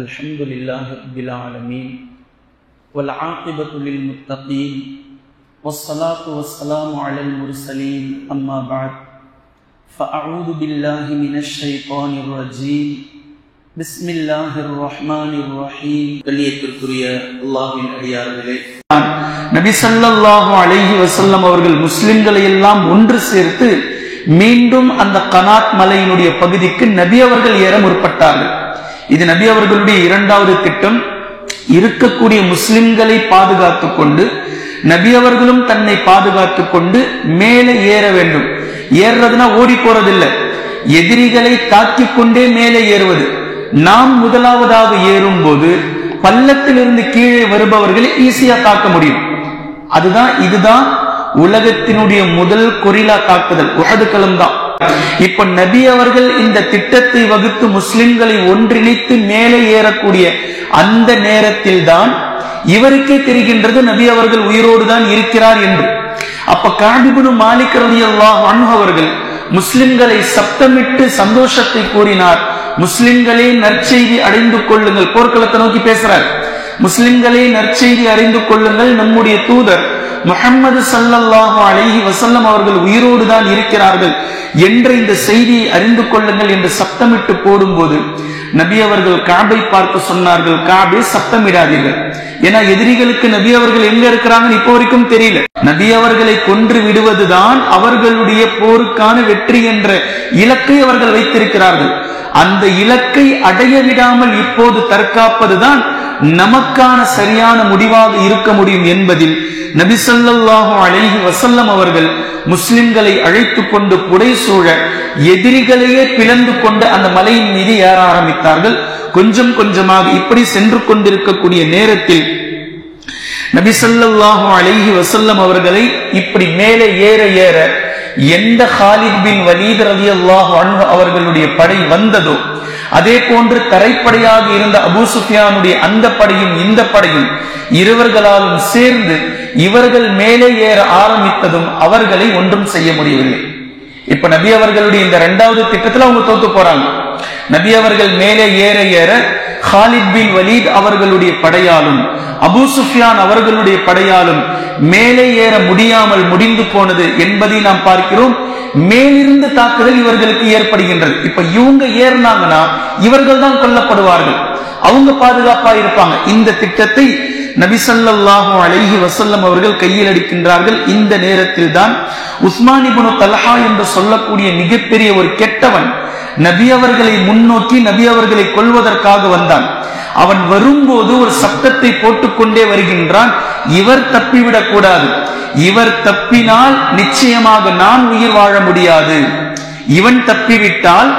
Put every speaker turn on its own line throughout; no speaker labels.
الحمد لله رب العالمين والعاقبة للمتقين والصلاة والسلام على المرسلين أما بعد فأعوذ بالله من الشيطان الرجيم بسم الله الرحمن الرحيم கலியத்திற்குரிய அல்லாஹ்வின் அடியார்களே, நபி ஸல்லல்லாஹு அலைஹி வஸல்லம் அவர்கள் முஸ்லிம்களை எல்லாம் ஒன்று சேர்த்து மீண்டும் அந்த கனாத் மலையினுடைய பகுதிக்கு நபி அவர்கள் ஏற முற்பட்டார்கள். இது நபி அவர்களுடைய இரண்டாவது திட்டம். இருக்கக்கூடிய முஸ்லிம்களை பாதுகாத்துக் கொண்டு நபி அவர்களும் தன்னை பாதுகாத்துக் கொண்டு மேலே ஏற வேண்டும். ஏறுறதுனா ஓடி போறதில்லை, எதிரிகளை தாக்கிக் கொண்டே மேலே ஏறுவது. நாம் முதலாவதாக ஏறும் போது பள்ளத்திலிருந்து கீழே வருபவர்களை ஈஸியா தாக்க முடியும். இதுதான் உலகத்தினுடைய முதல் கொரில்லா தாக்குதல் உஹது களம் தான். இப்ப நபி அவர்கள் இந்த திட்டத்தை வகுத்து முஸ்லிம்களை ஒன்றிணைத்து மேலே ஏறக்கூடிய அந்த நேரத்தில் தான் இவருக்கே தெரிகின்றது நபி அவர்கள் உயிரோடு தான் இருக்கிறார் என்று. அப்ப கஅப் இப்னு மாலிக் ரலியல்லாஹு அன்ஹு அவர்கள் முஸ்லிம்களை சப்தமிட்டு சந்தோஷத்தை கூறினார். முஸ்லிம்களே நற்செய்தி அடைந்து கொள்ளுங்கள், போர்க்களத்தை நோக்கி பேசுறார். முஸ்லிம்களே நற்செய்தி அறிந்து கொள்ளுங்கள், நம்முடைய தூதர் முஹம்மது ஸல்லல்லாஹு அலைஹி வஸல்லம் அவர்கள் உயிரோடு தான் இருக்கிறார்கள் என்ற இந்த செய்தியை அறிந்து கொள்ளுங்கள் என்று சப்தமிட்டு போடும்போது நபி அவர்கள் கஅபை பார்த்து சொன்னார்கள், கஅபே சப்தமிடாதீர்கள். ஏன்னா எதிரிகளுக்கு நபி அவர்கள் எங்க இருக்கிறாங்கன்னு இப்போ வரைக்கும் தெரியல. நபி அவர்களை கொன்று விடுவதுதான் அவர்களுடைய போருக்கான வெற்றி என்ற இலக்கை அவர்கள் வைத்திருக்கிறார்கள். அந்த இலக்கை அடைய விடாமல் இப்போது தற்காப்பதுதான் நமக்கான சரியான முடிவாக இருக்க முடியும் என்பதில் நபி ஸல்லல்லாஹு அலைஹி வஸல்லம் அவர்கள் முஸ்லிம்களை அழைத்து கொண்டு புடைசூழ எதிரிகளையே பிளந்து கொண்டு அந்த மலையின் மீது ஏற ஆரம்பித்தார்கள். கொஞ்சம் கொஞ்சமாக இப்படி சென்று கொண்டிருக்கக்கூடிய நேரத்தில் நபி ஸல்லல்லாஹு அலைஹி வஸல்லம் அவர்களை இப்படி மேலே ஏற ஏற எந்த காலித் பின் வலீத் ரலியல்லாஹு அன்ஹு அவர்களுடைய படை வந்ததோ அதே போன்று தரைப்படையாக இருந்த அபூ சுஃபியானுடைய அந்த படையும் இந்த படையும் இருவர்களாலும் சேர்ந்து இவர்கள் மேலே ஏற ஆரம்பித்ததும் அவர்களை ஒன்றும் செய்ய முடியவில்லை. இப்ப நபி அவர்களுடைய இந்த இரண்டாவது திட்டத்துல அவங்க தோத்து போறாங்க. நபி அவர்கள் மேலே ஏற ஏற காலித் பின் வலீத் அவர்களுடைய படையாலும் அபூ சுஃபியான் அவர்களுடைய படையாலும் மேலே ஏற முடியாமல் முடிந்து போனது என்பதை நாம் பார்க்கிறோம். மேலிருந்து தாக்குதல் இவர்களுக்கு ஏற்படுகின்றது. இப்ப இவங்க ஏறினாங்கன்னா இவர்கள் தான் கொல்லப்படுவார்கள், அவங்க பாதுகாப்பா இருப்பாங்க. இந்த திட்டத்தை நபி ஸல்லல்லாஹு அலைஹி வஸல்லம் அவர்கள் கையில் எடுக்கின்றார்கள். இந்த நேரத்தில் தான் உஸ்மான் இப்னு தல்ஹா என்று சொல்லக்கூடிய மிகப்பெரிய ஒரு கெட்டவன் நபி அவர்களை முன்னோக்கி நபி அவர்களை கொல்வதற்காக வந்தான். அவன் வரும்போது ஒரு சப்தத்தை போட்டுக்கொண்டே வருகின்றான், இவர் தப்பிவிடக் கூடாது, இவர் தப்பினால் நிச்சயமாக நான் உயிர் வாழ முடியாது, இவன் தப்பிவிட்டால்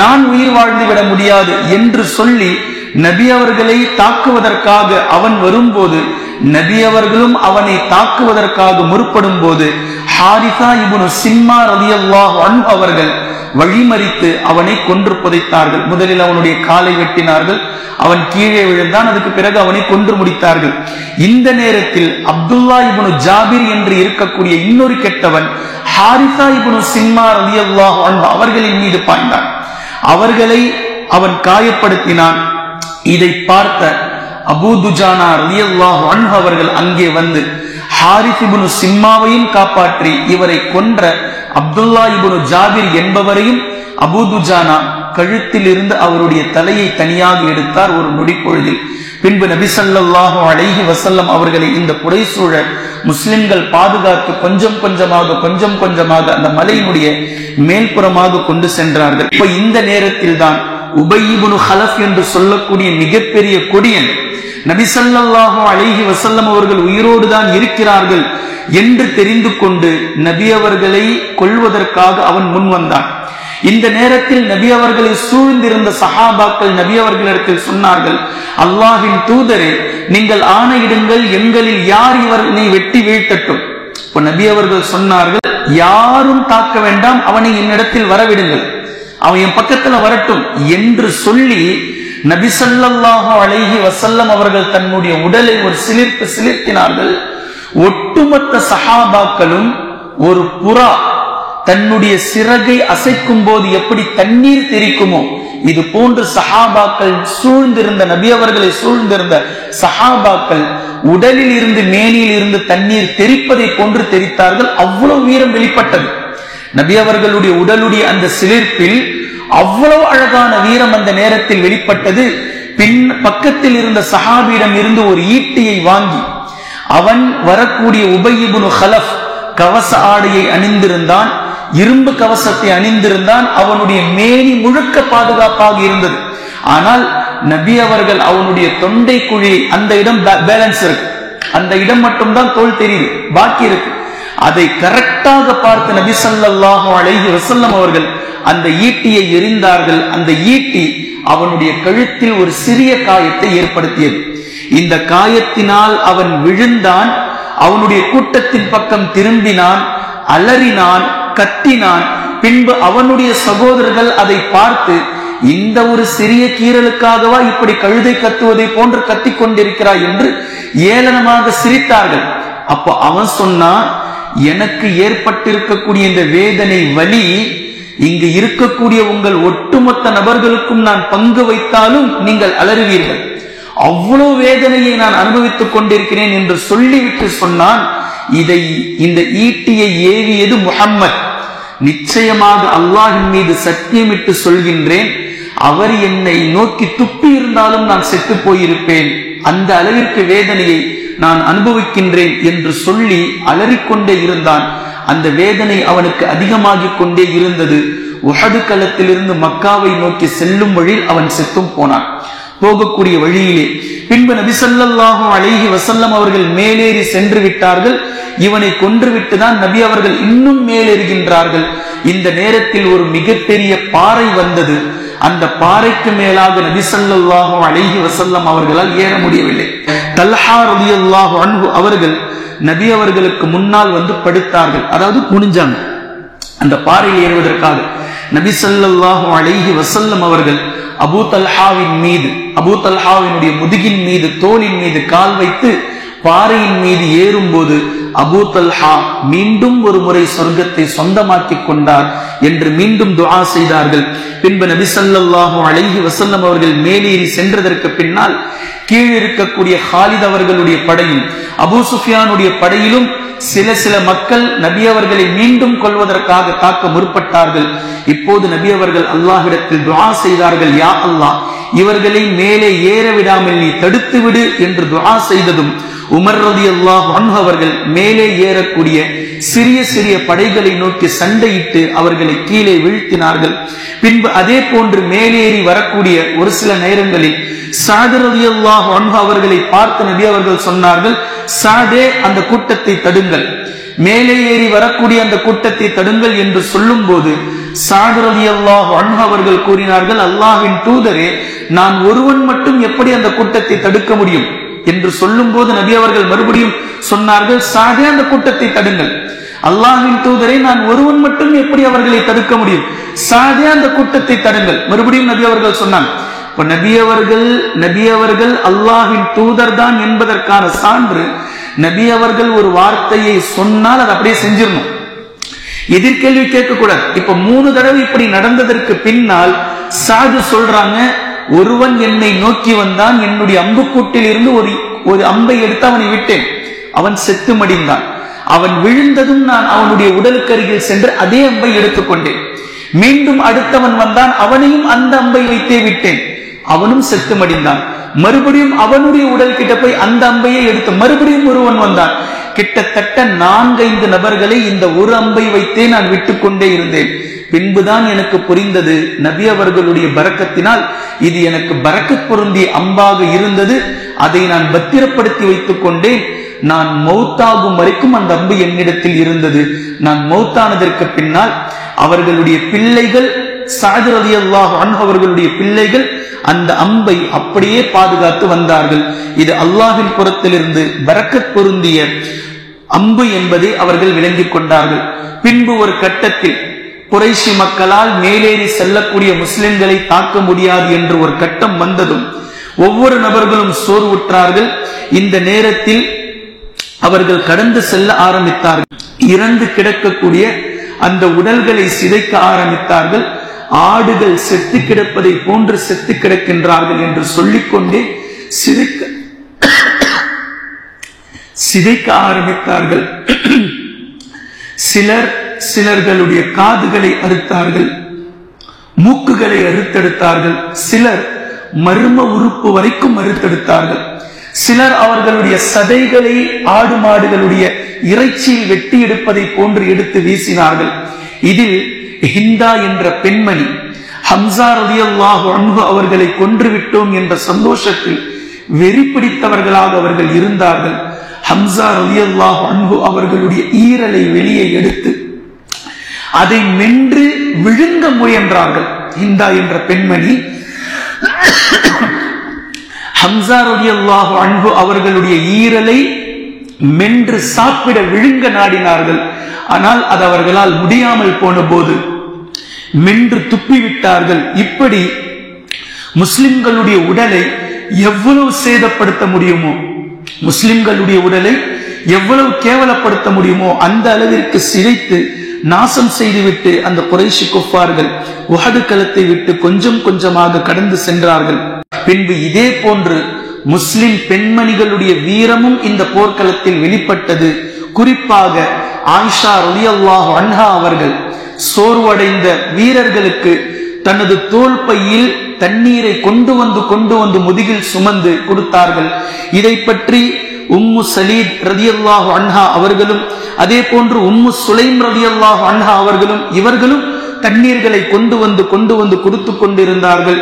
நான் உயிர் வாழ்ந்து விட முடியாது என்று சொல்லி நபி அவர்களை தாக்குவதற்காக அவன் வரும்போது நபி அவர்களும் அவனை தாக்குவதற்காக முற்படும் போது ஹாரிஸா இப்னு சிம்மா ரலியல்லாஹு அன்ஹு அவர்கள் வழிமறித்து அவனை கொன்று புதைத்தார்கள். முதலில் அவனுடைய காலை வெட்டினார்கள், அவன் கீழே விழுந்தான். அதுக்கு பிறகு அவனை கொன்று முடித்தார்கள். இந்த நேரத்தில் அப்துல்லா இப்னு ஜாபிர் என்று இருக்கக்கூடிய இன்னொரு கெட்டவன் ஹாரிஸா இப்னு சிம்மா ரலியல்லாஹு அன்ஹு அவர்களின் மீது பாய்ந்தான். அவர்களை அவன் காயப்படுத்தினான். இதை பார்த்த அபூ துஜானா ரலியல்லாஹு அன்ஹு அவர்கள் அங்கே வந்து ஹாரிஸ் இப்னு சிம்மாவையும் காப்பாற்றி இவரை கொன்ற அப்துல்லா இப்னு ஜாபிர் என்பவரையும் அபூ துஜானா கழுத்தில் இருந்து அவருடைய தலையை தனியாக எடுத்தார் ஒரு நொடி பொழுதில். பின்பு நபி ஸல்லல்லாஹு அலைஹி வஸல்லம் அவர்களை இந்த புடைசூழ முஸ்லிம்கள் பாதுகாத்து கொஞ்சம் கொஞ்சமாக அந்த மலையினுடைய மேல்புறமாக கொண்டு சென்றார்கள். இப்ப இந்த நேரத்தில் தான் உபை இப்னு ஹலஃப் என்று சொல்லக்கூடிய மிகப்பெரிய கொடியன் நபி ஸல்லல்லாஹு அலைஹி வஸல்லம் அவர்கள் உயிரோடு தான் இருக்கிறார்கள் என்று தெரிந்து கொண்டு நபி அவர்களை கொல்வதற்காக அவன் முன் வந்தான். இந்த நேரத்தில் நபி அவர்களை சூழ்ந்திருந்த சஹாபாக்கள் நபி அவர்களிடத்தில் சொன்னார்கள், அல்லாஹ்வின் தூதரே, நீங்கள் ஆணையிடுங்கள், எங்களில் யார் இவனை வெட்டி வீழ்த்தட்டும். இப்ப நபி அவர்கள் சொன்னார்கள், யாரும் தாக்க வேண்டாம், அவனை என்னிடத்தில் வரவிடுங்கள், அவன் என் பக்கத்துல வரட்டும் என்று சொல்லி நபி ஸல்லல்லாஹு அலைஹி வஸல்லம் அவர்கள் தன்னுடைய உடலை ஒரு சிலிர்த்தினார்கள். ஒட்டுமொத்த சஹாபாக்களும் ஒரு புறா தன்னுடைய சிறகை அசைக்கும் போது எப்படி தண்ணீர் தெரிக்குமோ, இது போன்று சஹாபாக்கள் சூழ்ந்திருந்த, நபி அவர்களை சூழ்ந்திருந்த சஹாபாக்கள் உடலில் இருந்து மேனியில் இருந்து தண்ணீர் தெரிப்பதை போன்று தெரித்தார்கள். அவ்வளவு வீரம் வெளிப்பட்டது. நபி அவர்களுடைய உடலுடைய அந்த சிலிர்ப்பில் அவ்வளவு அழகான வீரம் அந்த நேரத்தில் வெளிப்பட்டது. பின் பக்கத்தில் இருந்த சஹாபியிடம் இருந்து ஒரு ஈட்டியை வாங்கி, அவன் வரக்கூடிய உபை இப்னு ஹலஃப் கவச ஆடையை அணிந்திருந்தான், இரும்பு கவசத்தை அணிந்திருந்தான். அவனுடைய மேனி முழுக்க பாதுகாப்பாக இருந்தது. ஆனால் நபி அவர்கள் அவனுடைய தொண்டை குழி, அந்த இடம் பேலன்ஸ் இருக்கு, அந்த இடம் மட்டும்தான் தோல் தெரியுது, பாக்கி இருக்கு. அதை கரெக்டாக பார்த்து நபி ஸல்லல்லாஹு அலைஹி வஸல்லம் அவர்கள் அந்த ஈட்டியை எறிந்தார்கள். அந்த ஈட்டி அவனுடைய கழுத்தில் ஒரு சிறிய காயத்தை ஏற்படுத்தியது. இந்த காயத்தினால் அவன் விழுந்தான். அவனுடைய கூட்டத்தின் பக்கம் திரும்பினான், அலறினான், கத்தினான். பின்பு அவனுடைய சகோதரர்கள் அதை பார்த்து, இந்த ஒரு சிறிய கீறலுக்காகவா இப்படி கழுதை கத்துவதை போன்று கத்திக் கொண்டிருக்கிறாய் என்று ஏளனமாக சிரித்தார்கள். அப்போ அவன் சொன்னான், எனக்கு ஏற்பட்டிருக்கக்கூடிய இந்த வேதனை வலி இங்கு இருக்கக்கூடிய உங்கள் ஒட்டுமொத்த நபர்களுக்கும் நான் பங்கு வைத்தாலும் நீங்கள் அலறுவீர்கள், அவ்வளவு வேதனையை நான் அனுபவித்துக் கொண்டிருக்கிறேன் என்று சொல்லிவிட்டு சொன்னான், இந்த ஈட்டியை ஏவியது முஹம்மத். நிச்சயமாக அல்லாஹ்வின் மீது சத்தியமிட்டு சொல்கின்றேன், அவர் என்னை நோக்கி துப்பி இருந்தாலும் நான் செத்து போயிருப்பேன், அந்த அளவிற்கு வேதனையை நான் அனுபவிக்கின்றேன் என்று சொல்லி அலறிக்கொண்டே இருந்தான். அந்த வேதனை அவனுக்கு அதிகமாகிக் கொண்டே இருந்தது. உஹது களத்திலிருந்து மக்காவை நோக்கி செல்லும் வழியில் அவன் செத்தும் போனான். போகக்கூடிய வழியிலே பின்பு நபி ஸல்லல்லாஹு அலைஹி வஸல்லம் அவர்கள் மேலேறி சென்று விட்டார்கள். இவனை கொன்றுவிட்டுதான் நபி அவர்கள் இன்னும் மேலேறுகின்றார்கள். இந்த நேரத்தில் ஒரு மிகப்பெரிய பாறை வந்தது. அந்த பாறைக்கு மேலாக நபி ஸல்லல்லாஹு அலைஹி வஸல்லம் அவர்களால் ஏற முடியவில்லை. தல்ஹா ரலியல்லாஹு அன்ஹு அவர்கள் நபி அவர்களுக்கு முன்னால் வந்து படுத்தார்கள், அதாவது குனிஞ்சாங்க அந்த பாறையில் ஏறுவதற்காக. நபி ஸல்லல்லாஹு அலைஹி வஸல்லம் அவர்கள் அபூ தல்ஹாவின் மீது, அபூ தல்ஹாவினுடைய முதுகின் மீது, தோளின் மீது கால் வைத்து பாறையின் மீது ஏறும்போது அபூ தல்ஹா மீண்டும் ஒரு முறை சொர்க்கத்தை சொந்தமாக்கி கொண்டார் என்று மீண்டும் துஆ செய்தார்கள். பின்பு நபி ஸல்லல்லாஹு அலைஹி வஸல்லம் அவர்கள் மேலேறி சென்றதற்கு பின்னால் கீழ் இருக்கக்கூடிய ஹாலித் அவர்களுடைய படையும் அபூ சுஃபியானுடைய படையிலும் சில மக்கள் நபி அவர்களை மீண்டும் கொல்வதற்காக தாக்க முற்பட்டார்கள். இப்போது நபி அவர்கள் அல்லாஹ்விடத்தில் துஆ செய்தார்கள், யா அல்லாஹ், இவர்களை மேலே ஏற விடாமல் நீ தடுத்து விடு என்று துஆ செய்ததும் உமர் ரலியல்லாஹு அன்ஹு அவர்கள் மேலே ஏறக்கூடிய சிறிய சிறிய படைகளை நோக்கி சண்டையிட்டு அவர்களை கீழே வீழ்த்தினார்கள். பின்பு அதே போன்று மேலேறி வரக்கூடிய ஒரு சில நேரங்களில் ஸஅத் ரலியல்லாஹு அன்ஹு அவர்களை பார்த்து நபி அவர்கள் சொன்னார்கள், ஸஅதே அந்த கூட்டத்தை தடுங்கள், மேலே ஏறி வரக்கூடிய அந்த கூட்டத்தை தடுங்கள் என்று சொல்லும் போது ஸஅத் ரலியல்லாஹு அன்ஹு அவர்கள் கூறினார்கள், அல்லாஹ்வின் தூதரே, நான் ஒருவன் மட்டும் எப்படி அந்த கூட்டத்தை தடுக்க முடியும் என்று சொல்லும் போது நபி அவர்கள் மறுபடியும் சொன்னார்கள், ஸஅதே அந்த கூட்டத்தை தடுங்கள். அல்லாஹ்வின் தூதரே, நான் ஒருவன் மட்டும் எப்படி அவர்களை தடுக்க முடியும், ஸஅதே அந்த கூட்டத்தை தடுங்கள். மறுபடியும் நபி அவர்கள் சொன்னாங்க. நபி அவர்கள் அல்லாஹ்வின் தூதர் தான் என்பதற்கான சான்று, நபி அவர்கள் ஒரு வார்த்தையை சொன்னால் அதை அப்படியே செஞ்சிடணும், எதிர்கேள்வி கேட்க கூடாது. இப்ப 3 தடவை இப்படி நடந்ததற்கு பின்னால் ஸஅத் சொல்றாங்க, ஒருவன் என்னை நோக்கி வந்தான், என்னுடைய அம்புக்கூட்டில் இருந்து ஒரு அம்பை எடுத்து அவனை விட்டேன், அவன் செத்து மடிந்தான். அவன் விழுந்ததும் நான் அவனுடைய உடலுக்கு அருகில் சென்று அதே அம்பை எடுத்துக்கொண்டேன். மீண்டும் அடுத்தவன் வந்தான், அவனையும் அந்த அம்பை வைத்தே விட்டேன், அவனும் செத்து மடிந்தான். மறுபடியும் அவனுடைய உடல் கிட்ட போய் அந்த அம்பையை எடுத்து மறுபடியும் ஒருவன் வந்தான். கிட்டத்தட்ட 4-5 நபர்களை இந்த ஒரு அம்பை வைத்தே நான் விட்டுக்கொண்டே இருந்தேன். பின்புதான் எனக்கு புரிந்தது, நபி அவர்களுடைய பரக்கத்தினால் இது எனக்கு பரக்கத் பொருந்திய அம்பாக இருந்தது. அதை நான் பத்திரப்படுத்தி வைத்துக் கொண்டேன். நான் மௌத்தாகும் வரைக்கும் அந்த அம்பு என்னிடத்தில் இருந்தது. நான் மௌத்தானதற்கு பின்னால் அவர்களுடைய பிள்ளைகள், ஸஅத் ரலியல்லாஹு அன்ஹு அவர்களுடைய பிள்ளைகள் அந்த அம்பை அப்படியே பாதுகாத்து வந்தார்கள். இது அல்லாஹ்வின் புறத்திலிருந்து பரக்கத் பொருந்திய அம்பு என்பதை அவர்கள் விளங்கிக் கொண்டார்கள். பின்பு ஒரு கட்டத்தில் குறைஷி மக்களால் மேலேறி செல்லக்கூடிய முஸ்லிம்களை தாக்க முடியாது என்று ஒரு கட்டம் வந்ததும் ஒவ்வொரு நபர்களும் சோர்வுற்றார்கள். இந்த நேரத்தில் அவர்கள் கடந்து செல்ல ஆரம்பித்தார்கள். இறந்து கிடக்கக்கூடிய அந்த உடல்களை சிதைக்க ஆரம்பித்தார்கள். ஆடுகள் செத்து கிடப்பதை போன்று செத்து கிடக்கின்றார்கள் என்று சொல்லிக்கொண்டே சிதைக்க ஆரம்பித்தார்கள். சிலர்களுடைய காதுகளை அறுத்தார்கள், மூக்குகளை அறுத்தெடுத்தார்கள், சிலர் மர்ம உறுப்பு வரைக்கும் அறுத்தெடுத்தார்கள். சிலர் அவர்களுடைய சதைகளை ஆடு மாடுகளுடைய இறைச்சியில் வெட்டி எடுப்பதை போன்று எடுத்து வீசினார்கள். இதில் ஹிந்தா என்ற பெண்மணி ஹம்சா ரலியல்லாஹு அன்ஹு அவர்களை கொன்றுவிட்டோம் என்ற சந்தோஷத்தில் வெறி பிடித்தவர்களாக அவர்கள் இருந்தார்கள். ஹம்சா ரலியல்லாஹு அன்ஹு அவர்களுடைய ஈரலை வெளியே எடுத்து அதை மென்று விழுங்க முயன்றார்கள். ஹிந்தா என்ற பெண்மணி ஹம்சா ரலியல்லாஹு அன்ஹு அவர்களுடைய ஈரலை மென்று சாப்பிட விழுங்க நாடினார்கள். ஆனால் அது அவர்களால் முடியாமல் போன போது மென்று துப்பிவிட்டார்கள். இப்படி முஸ்லிம்களுடைய உடலை எவ்வளவு சேதப்படுத்த முடியுமோ, முஸ்லிம்களுடைய உடலை எவ்வளவு கேவலப்படுத்த முடியுமோ அந்த அளவிற்கு சிதைத்து நாசம் செய்துவிட்டு அந்த குறைஷி குஃபார்கள் உஹது களத்தை விட்டு கொஞ்சம் கொஞ்சமாக கடந்து சென்றார்கள். பின்பு இதே போன்று முஸ்லிம் பெண்மணிகளுடைய வீரமும் இந்த போர்க்களத்தில் வெளிப்பட்டது. குறிப்பாக ஆயிஷா ரலியல்லாஹு அன்ஹா அவர்கள் சோர்வடைந்த வீரர்களுக்கு தனது தோள் பையில் தண்ணீரை கொண்டு வந்து முதுகில் சுமந்து கொடுத்தார்கள். இதை பற்றி உம்மு சலீத் ரலியல்லாஹு அன்ஹா அவர்களும் அதே போன்று உம்மு சுலைம் ரலியல்லாஹு அன்ஹா அவர்களும் இவர்களும் தண்ணீர்களை கொண்டு வந்து கொடுத்து கொண்டிருந்தார்கள்.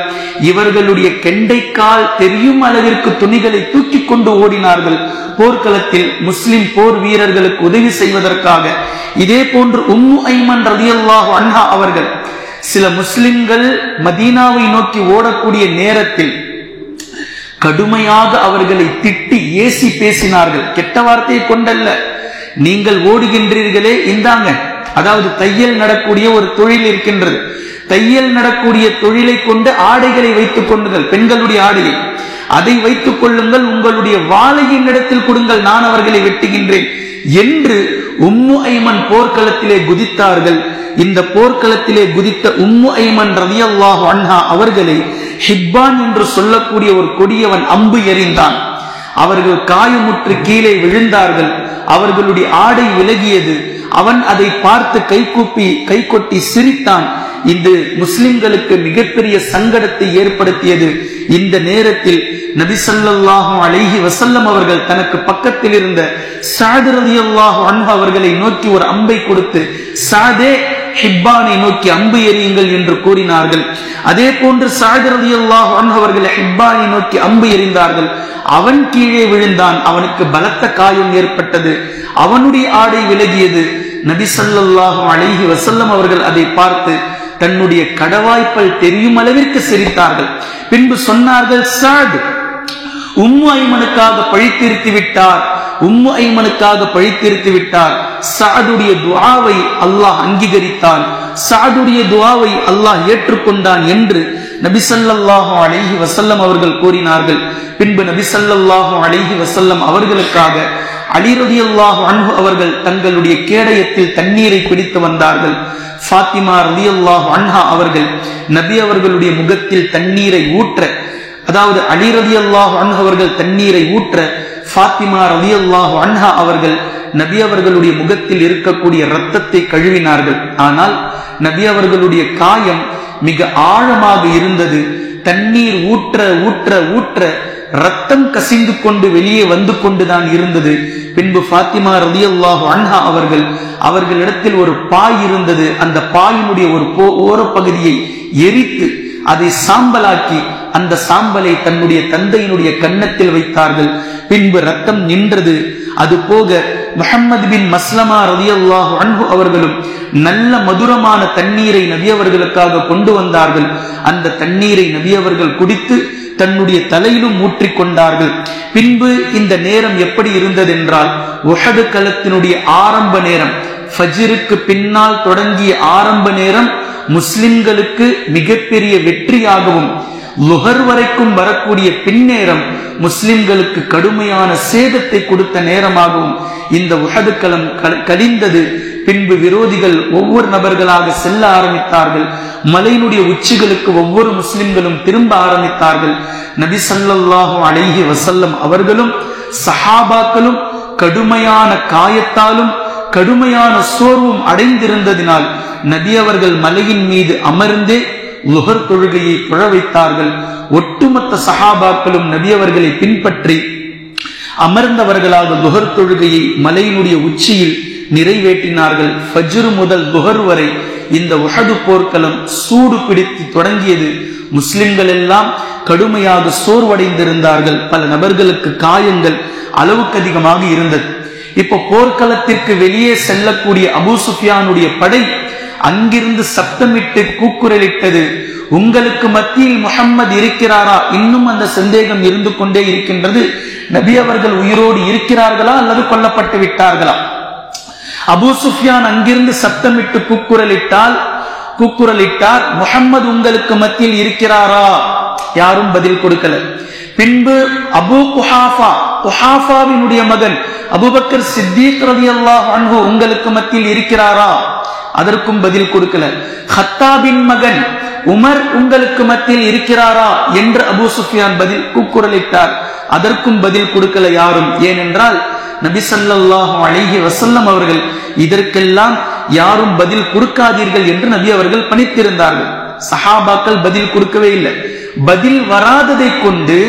இவர்களுடைய கெண்டைக்கால் தெரியும் அளவிற்கு துணிகளை தூக்கி கொண்டு ஓடினார்கள் போர்க்களத்தில் முஸ்லிம் போர் வீரர்களுக்கு உதவி செய்வதற்காக. இதே போன்று உம்மு ஐமன் ரலியல்லாஹு அன்ஹா அவர்கள் சில முஸ்லிம்கள் மதீனாவை நோக்கி ஓடக்கூடிய நேரத்தில் கடுமையாக அவர்களை திட்டி ஏசி பேசினார்கள். கெட்ட வார்த்தையை கொண்டல்ல, நீங்கள் ஓடுகின்றீர்களே இந்தாங்க, அதாவது தையல் நடக்கூடிய ஒரு தொழில் இருக்கின்றது, தையல் நடக்கூடிய தொழிலை கொண்டு ஆடைகளை வைத்துக் கொள்ளுங்கள், பெண்களுடைய ஆடையை அதை வைத்துக் கொள்ளுங்கள், உங்களுடைய வாளையின் இடத்தில் கொடுங்கள், நான் அவர்களை வெட்டுகின்றேன் என்று உம்மு ஐமன் போர்க்களத்திலே குதித்தார்கள். இந்த போர்க்களத்திலே குதித்த உம்மு ஐமன் ரலியல்லாஹு அன்ஹா அவர்களை ஹிப்பான் என்று சொல்லக்கூடிய ஒரு கொடியவன் அம்பு எறிந்தான். அவர்கள் காயமுற்று கீழே விழுந்தார்கள். அவர்களுடைய ஆடை விலகியது. அவன் அதை பார்த்து கை கொட்டி சிரித்தான். இது முஸ்லிம்களுக்கு மிகப்பெரிய சங்கடத்தை ஏற்படுத்தியது. இந்த நேரத்தில் நபி ஸல்லல்லாஹு அலைஹி வஸல்லம் அவர்கள் தனக்கு பக்கத்தில் இருந்த ஸஅத் ரலியல்லாஹு அன்ஹு அவர்களை நோக்கி ஒரு அம்பை கொடுத்து, ஸஅதே ஹிப்பானை நோக்கி அம்பு எறியுங்கள் என்று கூறினார்கள். அதே போன்று ஸஅத் ரலியல்லாஹு அன்ஹு அவர்கள் ஹிப்பானை நோக்கி அம்பு எறிந்தார்கள். அவன் கீழே விழுந்தான். அவனுக்கு பலத்த காயம் ஏற்பட்டது. அவனுடைய ஆடை விலகியது. நபி ஸல்லல்லாஹு அலைஹி வஸல்லம் அவர்கள் அதை பார்த்து தன்னுடைய கடவாய்ப்பல் தெரியும் அளவிற்கு சிரித்தார்கள். பின்பு சொன்னார்கள், ஸஅத் உம்மு ஐமனுக்காக பழித்திருத்தி விட்டார், உம்மு ஐமனுக்காக பழித்திருத்தி விட்டார். ஸஅதுடைய துஆவை அல்லாஹ் அங்கீகரித்தான், ஸஅதுடைய துஆவை அல்லாஹ் ஏற்றுக்கொண்டான் என்று நபி ஸல்லல்லாஹு அலைஹி வஸல்லம் அவர்கள் கூறினார்கள். பின்பு நபி ஸல்லல்லாஹு அலைஹி வஸல்லம் அவர்களுக்காக அலி ரலியல்லாஹு அன்ஹு அவர்கள் தங்களுடைய கேடயத்தில் தண்ணீரை பிடித்து வந்தார்கள். ஃபாத்திமா ரலியல்லாஹு அன்ஹா அவர்கள் நபி அவர்களுடைய முகத்தில் தண்ணீரை ஊற்ற, அதாவது அலி ரலியல்லாஹு அன்ஹு அவர்கள் தண்ணீரை ஊற்ற, ஃபாத்திமா ரலியல்லாஹு அன்ஹா அவர்கள் நபி அவர்களுடைய முகத்தில் இருக்கக்கூடிய இரத்தத்தை கழுவினார்கள். ஆனால் நபி அவர்களுடைய காயம் மிக ஆழமாக இருந்தது. தண்ணீர் ஊற்ற ஊற்ற ஊற்ற ரத்தம் கசிந்து கொண்டு வெளியே வந்து கொண்டுதான் இருந்தது. பின்பு ஃபாத்திமா ரலியல்லாஹு அன்ஹா அவர்களிடத்தில் ஒரு பாய் இருந்தது. அந்த பாயினுடைய ஒரு ஓரப்பகுதியை எரித்து அதை சாம்பலாக்கி அந்த சாம்பலை தன்னுடைய தந்தையினுடைய கன்னத்தில் வைத்தார்கள். பின்பு ரத்தம் நின்றது. அது போக முஹம்மது பின் மஸ்லமா ரலியல்லாஹு அன்ஹு அவர்களும் நல்ல மதுரமான தண்ணீரை நபி அவர்களுக்காக கொண்டு வந்தார்கள். அந்த தண்ணீரை நபி அவர்கள் குடித்து தன்னுடைய தலையிலும் ஊற்றிக் கொண்டார்கள். பின்பு இந்த நேரம் எப்படி இருந்தது என்றால், உஹது களத்தினுடைய ஆரம்ப நேரம், ஃபஜ்ருக்கு பின்னால் தொடங்கிய ஆரம்ப நேரம் முஸ்லிம்களுக்கு மிகப்பெரிய வெற்றியாகவும் லுஹர் வரைக்கும் வரக்கூடிய பின்னேரம் முஸ்லிம்களுக்கு கடுமையான சேதத்தை கொடுத்த நேரமாகவும் இந்த உஹது களம் கழிந்தது. பின்பு விரோதிகள் ஒவ்வொரு நபர்களாக செல்ல ஆரம்பித்தார்கள். மலையினுடைய உச்சிகளுக்கு ஒவ்வொரு முஸ்லிம்களும் திரும்ப ஆரம்பித்தார்கள். நபி ஸல்லல்லாஹு அலைஹி வஸல்லம் அவர்களும் சஹாபாக்களும் கடுமையான காயத்தாலும் கடுமையான சோர்வும் அடைந்திருந்ததினால் நபி அவர்கள் மலையின் மீது அமர்ந்தே லுஹர் தொழுகையை தொழ வைத்தார்கள். ஒட்டுமொத்த சஹாபாக்களும் நபி அவர்களை பின்பற்றி அமர்ந்தவர்களாக லுஹர் தொழுகையை மலையினுடைய உச்சியில் நிறைவேற்றினார்கள். ஃபஜ்ர் முதல் லுஹர் வரை இந்த உஹது போர்க்களம் சூடு பிடித்து தொடங்கியது. முஸ்லிம்கள் எல்லாம் கடுமையாக சோர்வடைந்திருந்தார்கள். பல நபர்களுக்கு காயங்கள் அளவுக்கு அதிகமாக இருந்தது. இப்ப போர்க்களத்திற்கு வெளியே செல்லக்கூடிய அபூ சுஃபியானுடைய படை அங்கிருந்து சப்தமிட்டு கூக்குரலிட்டது, உங்களுக்கு மத்தியில் முஹம்மது இருக்கிறாரா? இன்னும் அந்த சந்தேகம் இருந்து கொண்டே இருக்கின்றது. நபி அவர்கள் உயிரோடு இருக்கிறார்களா அல்லது கொல்லப்பட்டு விட்டார்களா? அபூ சுஃபியான் அங்கிருந்து சப்தமிட்டு கூக்குரலிட்டார், முஹம்மது உங்களுக்கு மத்தியில் இருக்கிறாரா? யாரும் பதில் கொடுக்கல. பின்பு அபூ குஹாஃபாவினுடைய மகன் அபூபக்கர் சித்தீக் ரலியல்லாஹு அன்ஹு உங்களுக்கு மத்தியில் இருக்கிறாரா? அதற்கும் பதில் கொடுக்கல. ஹத்தாபின் மகன் உமர் உங்களுக்கு மத்தியில் இருக்கிறாரா என்று அபூ சுஃபியான் பதில் கூக்குரலிட்டார். அதற்கும் பதில் கொடுக்கல யாரும். ஏனென்றால் நபி ஸல்லல்லாஹு அலைஹி வஸல்லம் அவர்கள் இதற்கெல்லாம் யாரும் பதில் கொடுக்காதீர்கள் என்று நபி அவர்கள் பணித்திருந்தார்கள். சஹாபாக்கள் பதில் கொடுக்கவே இல்லை. பதில் வராததை கொண்டு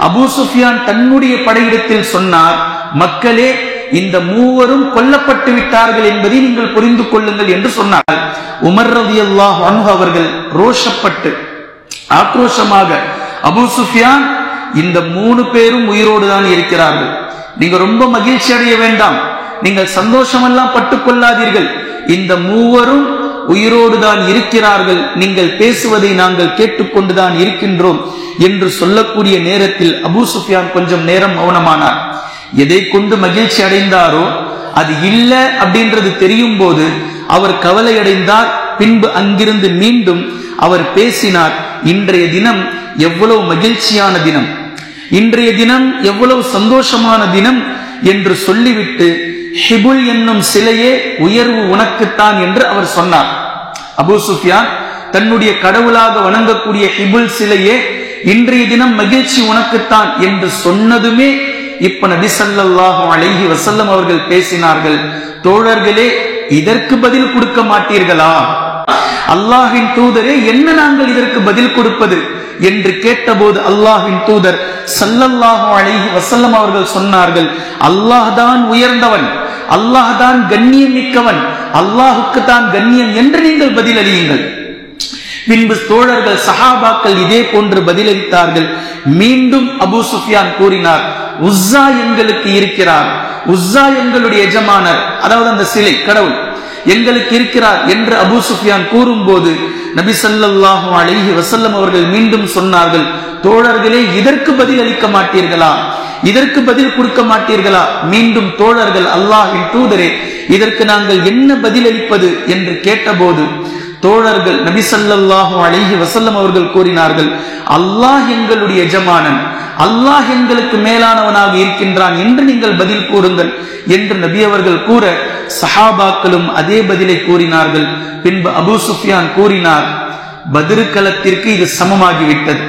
அபூ சுஃபியான் தன்னுடைய படையிடத்தில் சொன்னார், மக்களே, இந்த மூவரும் கொல்லப்பட்டு விட்டார்கள் என்பதை நீங்கள் புரிந்து கொள்ளுங்கள் என்று சொன்னார். உமர் ரலியல்லாஹு அன்ஹு அவர்கள் ரோஷப்பட்டு ஆக்ரோஷமாக, அபூ சுஃபியான், இந்த 3 பேரும் உயிரோடு தான் இருக்கிறார்கள், நீங்க ரொம்ப மகிழ்ச்சி அடைய வேண்டாம், நீங்கள் சந்தோஷமெல்லாம் பட்டுக் கொள்ளாதீர்கள், இந்த மூவரும் உயிரோடு தான் இருக்கிறார்கள், நீங்கள் பேசுவதை நாங்கள் கேட்டுக்கொண்டுதான் இருக்கின்றோம் என்று சொல்லக்கூடிய நேரத்தில் அபூ சுஃபியான் கொஞ்சம் நேரம் மௌனமானார். எதை கொண்டு மகிழ்ச்சி அடைந்தாரோ அது இல்ல அப்படின்றது தெரியும் போது அவர் கவலை அடைந்தார். பின்பு அங்கிருந்து மீண்டும் அவர் பேசினார், இன்றைய தினம் எவ்வளவு மகிழ்ச்சியான தினம், இன்றைய தினம் எவ்வளவு சந்தோஷமான தினம் என்று சொல்லிவிட்டு, ஹிபுல் என்னும் சிலையே உயர்வு உனக்குத்தான் என்று அவர் சொன்னார். அபூ சுஃபியான் தன்னுடைய கடவுளாக வணங்கக்கூடிய ஹிபுல் சிலையே இன்றைய தினம் மகிழ்ச்சி உனக்குத்தான் என்று சொன்னதுமே இப்ப நபி ஸல்லல்லாஹு அலைஹி வஸல்லம் அவர்கள் பேசினார்கள், தோழர்களே, இதற்கு பதில் கொடுக்க மாட்டீர்களா? அல்லாஹ்வின் தூதரே, என்ன நாங்கள் இதற்கு பதில் கொடுப்பது என்று கேட்டபோது அல்லாஹ்வின் தூதர் ஸல்லல்லாஹு அலைஹி வஸல்லம் அவர்கள் சொன்னார்கள், அல்லாஹ் தான் உயர்ந்தவன், அல்லாஹ் தான் கண்ணியம் மிக்கவன், அல்லாஹுக்கு தான் கண்ணியம் என்று நீங்கள் பதில் அளியுங்கள். பின்பு தோழர்கள் சஹாபாக்கள் இதே போன்று பதிலளித்தார்கள். மீண்டும் அபூ சுஃபியான் கூறினார், உஸ்ஸா எங்களுக்கு இருக்கிறார், உஸ்ஸா எங்களுடைய எஜமானர், அதாவது அந்த சிலை கடவுள் எங்களுக்கு இருக்கிறார் என்று அபூ சுஃபியான் கூறும்போது நபி ஸல்லல்லாஹு அலைஹி வஸல்லம் அவர்கள் மீண்டும் சொன்னார்கள், தோழர்களே, இதற்கு பதில் அளிக்க மாட்டீர்களா? இதற்கு பதில் கொடுக்க மாட்டீர்களா? மீண்டும் தோழர்கள், அல்லாஹ்வின் தூதரே, இதற்கு நாங்கள் என்ன பதில் அளிப்பது என்று கேட்டபோது தோழர்கள் நபி ஸல்லல்லாஹு அலைஹி வஸல்லம் அவர்கள் கூறினார்கள், அல்லாஹ் எங்களுடைய எஜமானன், அல்லாஹ் எங்களுக்கு மேலானவனாக இருக்கின்றான் என்று நீங்கள் பதில் கூறுங்கள் என்று நபி அவர்கள் கூற சஹாபாக்களும் அதே பதிலை கூறினார்கள். பின்பு அபூ சுஃபியான் கூறினார், பத்ர் களத்திற்கு இது சமமாகிவிட்டது,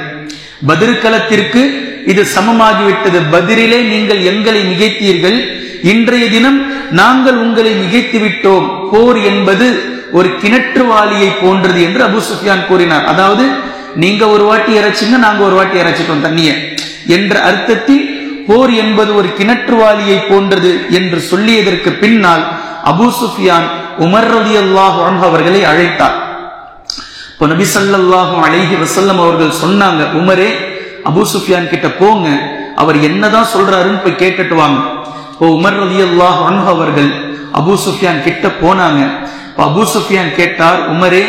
பத்ர் களத்திற்கு இது சமமாகிவிட்டது, பத்ரிலே நீங்கள் எங்களை மிகைத்தீர்கள், இன்றைய தினம் நாங்கள் உங்களை மிகைத்து விட்டோம், போர் என்பது ஒரு கிணற்றுவாளியை போன்றது என்று அபூ சுஃபியான் கூறினார். அதாவது நீங்க ஒரு வாட்டி இறைச்சிங்க, நாங்க ஒரு வாட்டி இறைச்சிட்டோம் தண்ணிய என்ற அர்த்தத்தில் போர் என்பது ஒரு கிணற்றுவாளியை போன்றது என்று சொல்லியதற்கு பின்னால் அபூ சுஃபியான் உமர் ரலியல்லாஹு அன்ஹு அவர்களை அழைத்தார். இப்போ நபி ஸல்லல்லாஹு அலைஹி வஸல்லம் அவர்கள் சொன்னாங்க, உமரே, அபூ சுஃபியான் கிட்ட போங்க, அவர் என்னதான் சொல்றாருன்னு போய் கேட்டுட்டு வாங்க. இப்போ உமர் ரலியல்லாஹு அன்ஹு அவர்கள் அபூ சுஃபியான் கிட்ட போனாங்க. அபூ சுஃபியான் கேட்டார், உமரே,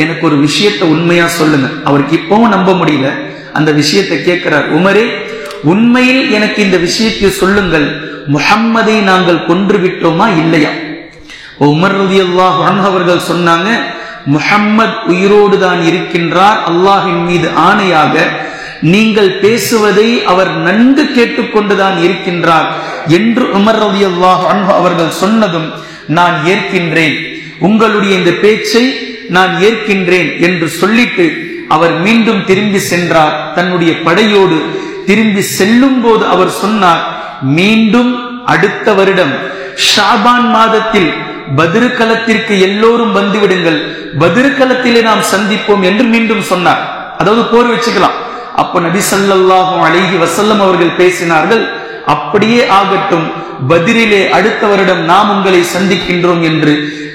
எனக்கு ஒரு விஷயத்தை உண்மையா சொல்லுங்க. அவருக்கு இப்பவும் நம்ப முடியல, அந்த விஷயத்தை கேட்கிறார். உமரே, உண்மையில் எனக்கு இந்த விஷயத்தை சொல்லுங்கள், முஹம்மதை நாங்கள் கொன்று விட்டோமா இல்லையா? உமர் ரலியல்லாஹு அன்ஹு அவர்கள் சொன்னாங்க, முஹம்மது உயிரோடு தான் இருக்கின்றார், அல்லாஹ்வின் மீது ஆணையாக நீங்கள் பேசுவதை அவர் நன்கு கேட்டுக்கொண்டுதான் இருக்கின்றார் என்று உமர் ரலியல்லாஹு அன்ஹு அவர்கள் சொன்னதும் நான் ஏற்கின்றேன், உங்களுடைய இந்த பேச்சை நான் ஏற்கின்றேன் என்று சொல்லிட்டு அவர் மீண்டும் திரும்பி சென்றார். தன்னுடைய படையோடு திரும்பி செல்லும் போது அவர் சொன்னார், மீண்டும் அடுத்த வருடம் ஷாபான் மாதத்தில் பத்ர் களத்திற்கு எல்லோரும் வந்துவிடுங்கள், பத்ர் களத்திலே நாம் சந்திப்போம் என்று மீண்டும் சொன்னார். அதாவது போர் வச்சுக்கலாம். அப்ப நபி ஸல்லல்லாஹு அலைஹி வஸல்லம் அவர்கள் பேசினார்கள், அப்படியே ஆகட்டும், பத்ரிலே அடுத்த வருடம் நாம் உங்களை சந்திக்கின்றோம் என்று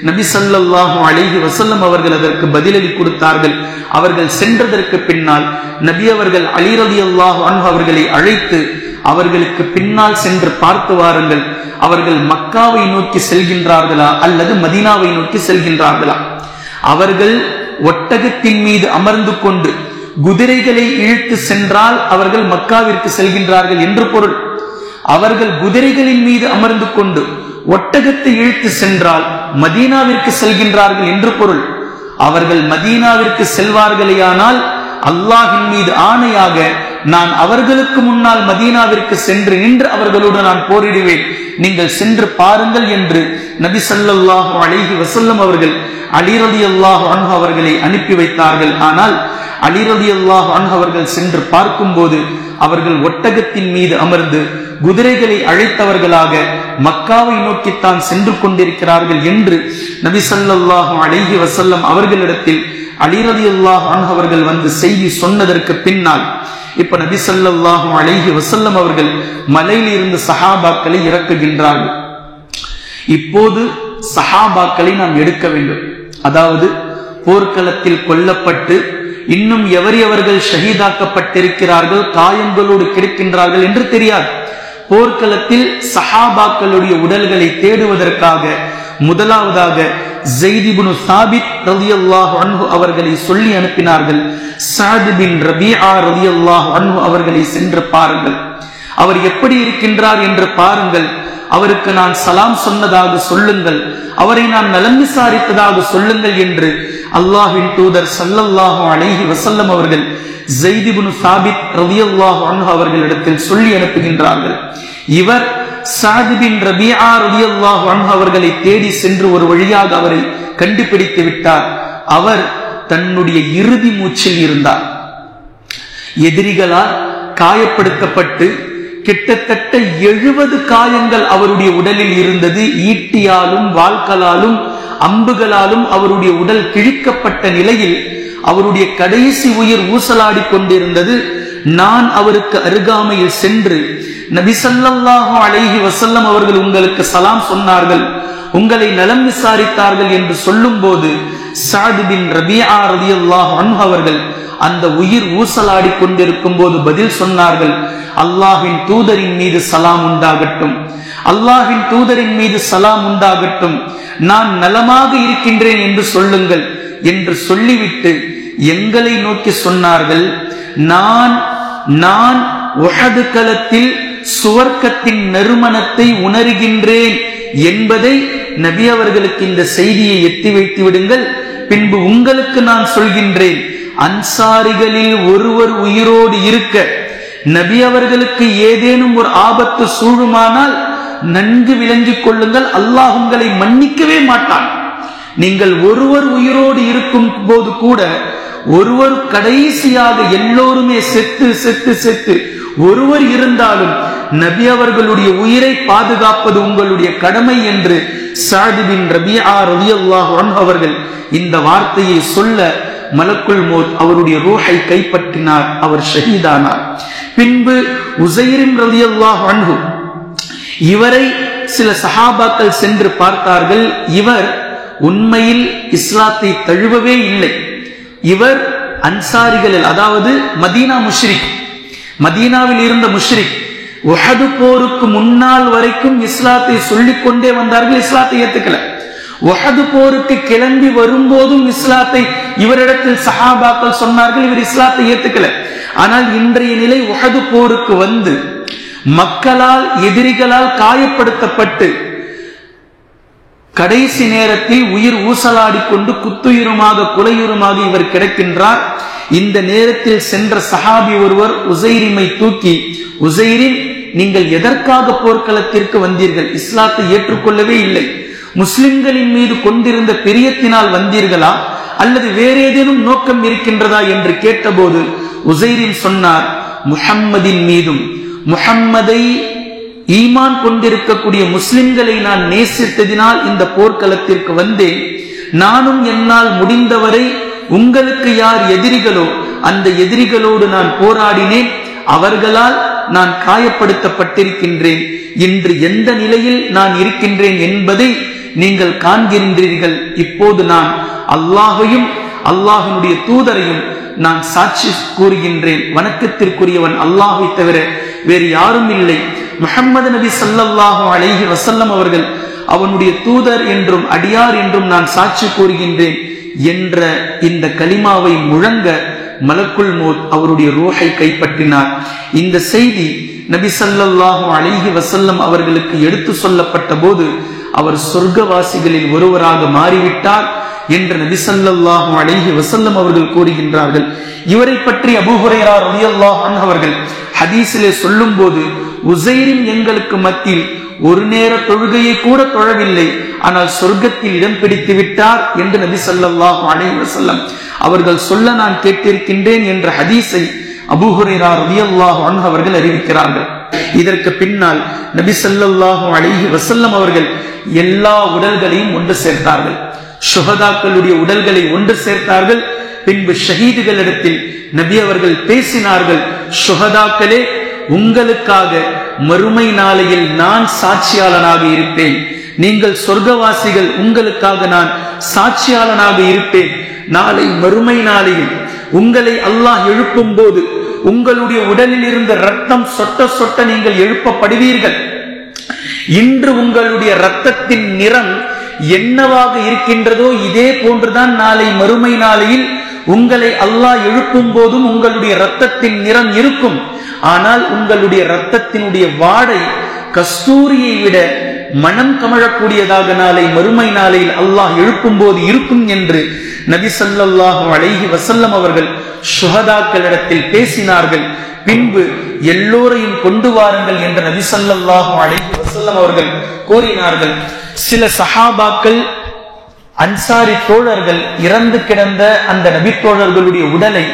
நபி ஸல்லல்லாஹு அலைஹி வஸல்லம் அவர்கள் அதற்கு பதிலளி கொடுத்தார்கள். அவர்கள் சென்றதற்கு பின்னால் நபி அவர்கள் அலி ரலியல்லாஹு அன்ஹு அவர்களை அழைத்து அவர்களுக்கு பின்னால் சென்று பார்த்து வாருங்கள், அவர்கள் மக்காவை நோக்கி செல்கின்றார்களா அல்லது மதீனாவை நோக்கி செல்கின்றார்களா? அவர்கள் ஒட்டகத்தின் மீது அமர்ந்து கொண்டு குதிரைகளை இழுத்து சென்றால் அவர்கள் மக்காவிற்கு செல்கின்றார்கள் என்று பொருள். அவர்கள் குதிரைகளின் மீது அமர்ந்து கொண்டு ஒட்டகத்தை இழுத்து சென்றால் மதீனாவிற்கு செல்கின்றார்கள் என்று பொருள். அவர்கள் மதீனாவிற்கு செல்வார்களேயானால் அல்லாஹ்வின் மீது ஆணையாக நான் அவர்களுக்கு முன்னால் மதீனாவிற்கு சென்று நின்று அவர்களோடு நான் போரிடுவேன், நீங்கள் சென்று பாருங்கள் என்று நபி ஸல்லல்லாஹு அலைஹி வஸல்லம் அவர்கள் அலி ரலியல்லாஹு அன்ஹு அவர்களை அனுப்பி வைத்தார்கள். ஆனால் அலி ரலியல்லாஹு அன்ஹு அவர்கள் சென்று பார்க்கும்போது அவர்கள் ஒட்டகத்தின் மீது அமர்ந்து குதிரைகளை அழைத்தவர்களாக மக்காவை நோக்கித்தான் சென்று கொண்டிருக்கிறார்கள் என்று நபி ஸல்லல்லாஹு அலைஹி வஸல்லம் அவர்களிடத்தில் அலி ரலியல்லாஹு அன்ஹு அவர்கள் வந்து செய்தி சொன்னதற்கு பின்னால் இப்ப நபி ஸல்லல்லாஹு அலைஹி வஸல்லம் அவர்கள் மலையில் இருந்து சஹாபாக்களை இறக்குகின்றார்கள். இப்போது சஹாபாக்களை நாம் எடுக்க வேண்டும். அதாவது போர்க்களத்தில் கொல்லப்பட்டு இன்னும் எவர்கள் ஷஹீதாக்கப்பட்டிருக்கிறார்கள், காயங்களோடு கிடக்கின்றார்கள் என்று தெரியாது. போர்க்களத்தில் சஹாபாக்களுடைய உடல்களை தேடுவதற்காக முதலாவதாக ஸைத் இப்னு சாபித் ரலியல்லாஹு அன்ஹு அவர்களை சொல்லி அனுப்பினார்கள். ஸஅத் பின் ரபீஆ ரலியல்லாஹு அன்ஹு அவர்களை சென்று பாருங்கள், அவர் எப்படி இருக்கின்றார் என்று பாருங்கள், அவருக்கு நான் சலாம் சொன்னதாக சொல்லுங்கள், அவரை நான் நலம் விசாரித்ததாக சொல்லுங்கள் என்று அல்லாஹ்வின் தூதர் ஸல்லல்லாஹு அலைஹி வஸல்லம் அவர்கள் ஸைத் இப்னு சாபித் ரலியல்லாஹு அன்ஹு அவர்களிடத்தில் சொல்லி அனுப்புகின்றார்கள். இவர் ஸஅத் பின் ரபீஆ ரலியல்லாஹு அன்ஹு அவர்களை தேடி சென்று ஒரு வழியாக அவரை கண்டுபிடித்து விட்டார். அவர் தன்னுடைய இறுதி மூச்சில் இருந்தார். எதிரிகளால் காயப்படுத்தப்பட்டு கிட்டத்தட்ட 70 காயங்கள் அவருடைய உடலில் இருந்தது. ஈட்டியாலும் வாள்களாலும் அம்புகளாலும் அவருடைய உடல் கிழிக்கப்பட்ட நிலையில் அவருடைய கடைசி உயிர் ஊசலாடி கொண்டிருந்தது. நான் அவருக்கு அருகாமையில் சென்று நபி ஸல்லல்லாஹு அலைஹி வஸல்லம் அவர்கள் உங்களுக்கு சலாம் சொன்னார்கள், உங்களை நலம் விசாரித்தார்கள் என்று சொல்லும் போது ஸஅத் பின் ரபீஆ ரலியல்லாஹு அன்ஹு அவர்கள் அந்த உயிர் ஊசலாடி கொண்டிருக்கும் போது பதில் சொன்னார்கள், அல்லாஹ்வின் தூதரின் மீது சலாம் உண்டாகட்டும், அல்லாஹ்வின் தூதரின் மீது சலாம் உண்டாகட்டும், நான் நலமாக இருக்கின்றேன் என்று சொல்லுங்கள் என்று சொல்லிவிட்டு எங்களை நோக்கி சொன்னார்கள், நான் உஹது களத்தில் சுவர்க்கத்தின் நறுமணத்தை உணர்கின்றேன் என்பதை நபி அவர்களுக்கு இந்த செய்தியை எத்தி வைத்து விடுங்கள், பின்பு உங்களுக்கு நான் சொல்கின்றேன், அன்சாரிகளில் ஒருவர் உயிரோடு இருக்க நபி அவர்களுக்கு ஏதேனும் ஒரு ஆபத்து சூழுமானால் நன்கு விளங்கிக் கொள்ளுங்கள், அல்லாஹ் உங்களை மன்னிக்கவே மாட்டான். நீங்கள் ஒருவர் உயிரோடு இருக்கும் போது கூட ஒருவர் கடைசியாக எல்லோருமே செத்து ஒருவர் இருந்தாலும் நபி அவர்களுடைய உயிரை பாதுகாப்பது உங்களுடைய கடமை என்று ஸஅத் பின் ரபீஆ ரலியல்லாஹு அன்ஹு அவர்கள் இந்த வார்த்தையை சொல்ல மலக்குல் மௌத் அவருடைய ரூஹை கைப்பற்றினார், அவர் ஷஹீதானார். பின்பு உஸைர் ரலியல்லாஹு அன்ஹு இவரை சில சஹாபாக்கள் சென்று பார்த்தார்கள். இவர் உண்மையில் இஸ்லாத்தை தழுவவே இல்லை. இவர் அன்சாரிகளில், அதாவது மதீனா முஷ்ரிக், மதீனாவில் இருந்த முஷ்ரிக். உஹது போருக்கு முன்னால் வரைக்கும் இஸ்லாத்தை சொல்லிக் கொண்டே வந்தார்கள், இஸ்லாத்தை ஏத்துக்கல. உஹது போருக்கு கிளம்பி வரும்போதும் இஸ்லாத்தை இவரிடத்தில் சஹாபாக்கள் சொன்னார்கள், இவர் இஸ்லாத்தை ஏத்துக்கல. ஆனால் இன்றைய நிலை உஹது போருக்கு வந்து மக்களால் எதிரிகளால் காயப்படுத்தப்பட்டு கடைசி நேரத்தில் உயிர் ஊசலாடி கொண்டு குத்துயிருமாக குலையுருமாக இவர் கிடக்கின்றார். இந்த நேரத்தில் சென்ற சஹாபி ஒருவர் உசைரிமை தூக்கி, உசைரின், நீங்கள் எதற்காக போர்க்களத்திற்கு வந்தீர்கள்? இஸ்லாத்தை ஏற்றுக்கொள்ளவே இல்லை, முஸ்லிம்களின் மீது கொண்டிருந்த பிரியத்தினால் வந்தீர்களா அல்லது வேற ஏதேனும் நோக்கம் இருக்கின்றதா என்று கேட்டபோது உசைரின் சொன்னார், முஹம்மதின் மீதும் முஹம்மதை ஈமான் கொண்டிருக்கக்கூடிய முஸ்லிம்களை நான் நேசித்ததினால் இந்த போர்க்களத்திற்கு வந்தேன். நானும் என்னால் முடிந்தவரை உங்களுக்கு யார் எதிரிகளோ அந்த எதிரிகளோடு நான் போராடினேன். அவர்களால் நான் காயப்படுத்தப்பட்டிருக்கின்றேன். இன்று எந்த நிலையில் நான் இருக்கின்றேன் என்பதை நீங்கள் காண்கின்றீர்கள். இப்போது நான் அல்லாஹையும் அல்லாஹினுடைய தூதரையும் நான் சாட்சி கூறுகின்றேன். வணக்கத்திற்குரியவன் அல்லாஹை தவிர வேறு யாரும் இல்லை. முஹம்மது நபி ஸல்லல்லாஹு அலைஹி வஸல்லம் அவர்கள் அவனுடைய தூதர் என்றும் அடியார் என்றும் நான் சாட்சி கூறுகின்றேன் என்ற இந்த கலிமாவை முழங்க மலக்குல் மௌத் அவருடைய ரூஹை கைப்பற்றினார். இந்த செய்தி நபி ஸல்லல்லாஹு அலைஹி வஸல்லம் அவர்களுக்கு எடுத்து சொல்லப்பட்ட போது அவர் சொர்க்கவாசிகளில் ஒருவராக மாறிவிட்டார் என்று நபி ஸல்லல்லாஹு அலைஹி வஸல்லம் அவர்கள் கூறுகின்றார்கள். இவரை பற்றி அபூ ஹுரைரா ரலியல்லாஹு அன்ஹு அவர்கள் ஹதீஸிலே சொல்லும் போது, உசைரின் எங்களுக்கு மத்தியில் ஒரு நேர தொழுகையை கூட தொழவில்லை, ஆனால் சொர்க்கத்தில் இடம் பிடித்து விட்டார் என்று நபி ஸல்லல்லாஹு அலைஹி வஸல்லம் அவர்கள் சொல்ல நான் கேட்டிருக்கின்றேன் என்ற ஹதீஸை அபூ ஹுரைரா ரலியல்லாஹு அன்ஹு அவர்கள் அறிவிக்கிறார்கள். இதற்கு பின்னால் நபி ஸல்லல்லாஹு அலைஹி வஸல்லம் அவர்கள் எல்லா உடல்களையும் ஒன்று சேர்த்தார்கள். ஷுஹதாக்களுடைய உடல்களை ஒன்று சேர்த்தார்கள். பின்பு ஷஹீதுகளிடத்தில் நபி அவர்கள் பேசினார்கள், ஷுஹதாக்களே, உங்களுக்காக மறுமை நாளையில் நான் சாட்சியாளனாக இருப்பேன். நீங்கள் சொர்க்கவாசிகள், உங்களுக்காக நான் சாட்சியாளனாக இருப்பேன். நாளை மறுமை நாளையில் உங்களை அல்லாஹ் எழுப்பும் போது உங்களுடைய உடலில் இருந்த ரத்தம் சொட்ட சொட்ட நீங்கள் எழுப்பப்படுவீர்கள். இன்று உங்களுடைய ரத்தத்தின் நிறம் என்னவாக இருக்கின்றதோ இதே போன்றுதான் நாளை மறுமை நாளையில் உங்களை அல்லாஹ் எழுப்பும் போதும் உங்களுடைய ரத்தத்தின் நிறம் இருக்கும். ஆனால் உங்களுடைய ரத்தத்தினுடைய வாடை கஸ்தூரியை விட மனம் கமழக்கூடியதாக நாளை மறுமை நாளையில் அல்லாஹ் எழுப்பும் போது இருக்கும் என்று நபி ஸல்லல்லாஹு அலைஹி வஸல்லம் அவர்கள் ஷுஹதாக்களிடத்தில் பேசினார்கள். பின்பு எல்லோரையும் கொண்டு வாருங்கள் என்று நபி ஸல்லல்லாஹு அலைஹி வஸல்லம் அவர்கள் கூறினார்கள். சில சஹாபாக்கள், அன்சாரி தோழர்கள் இறந்து கிடந்த அந்த நபி தோழர்களுடைய உடலை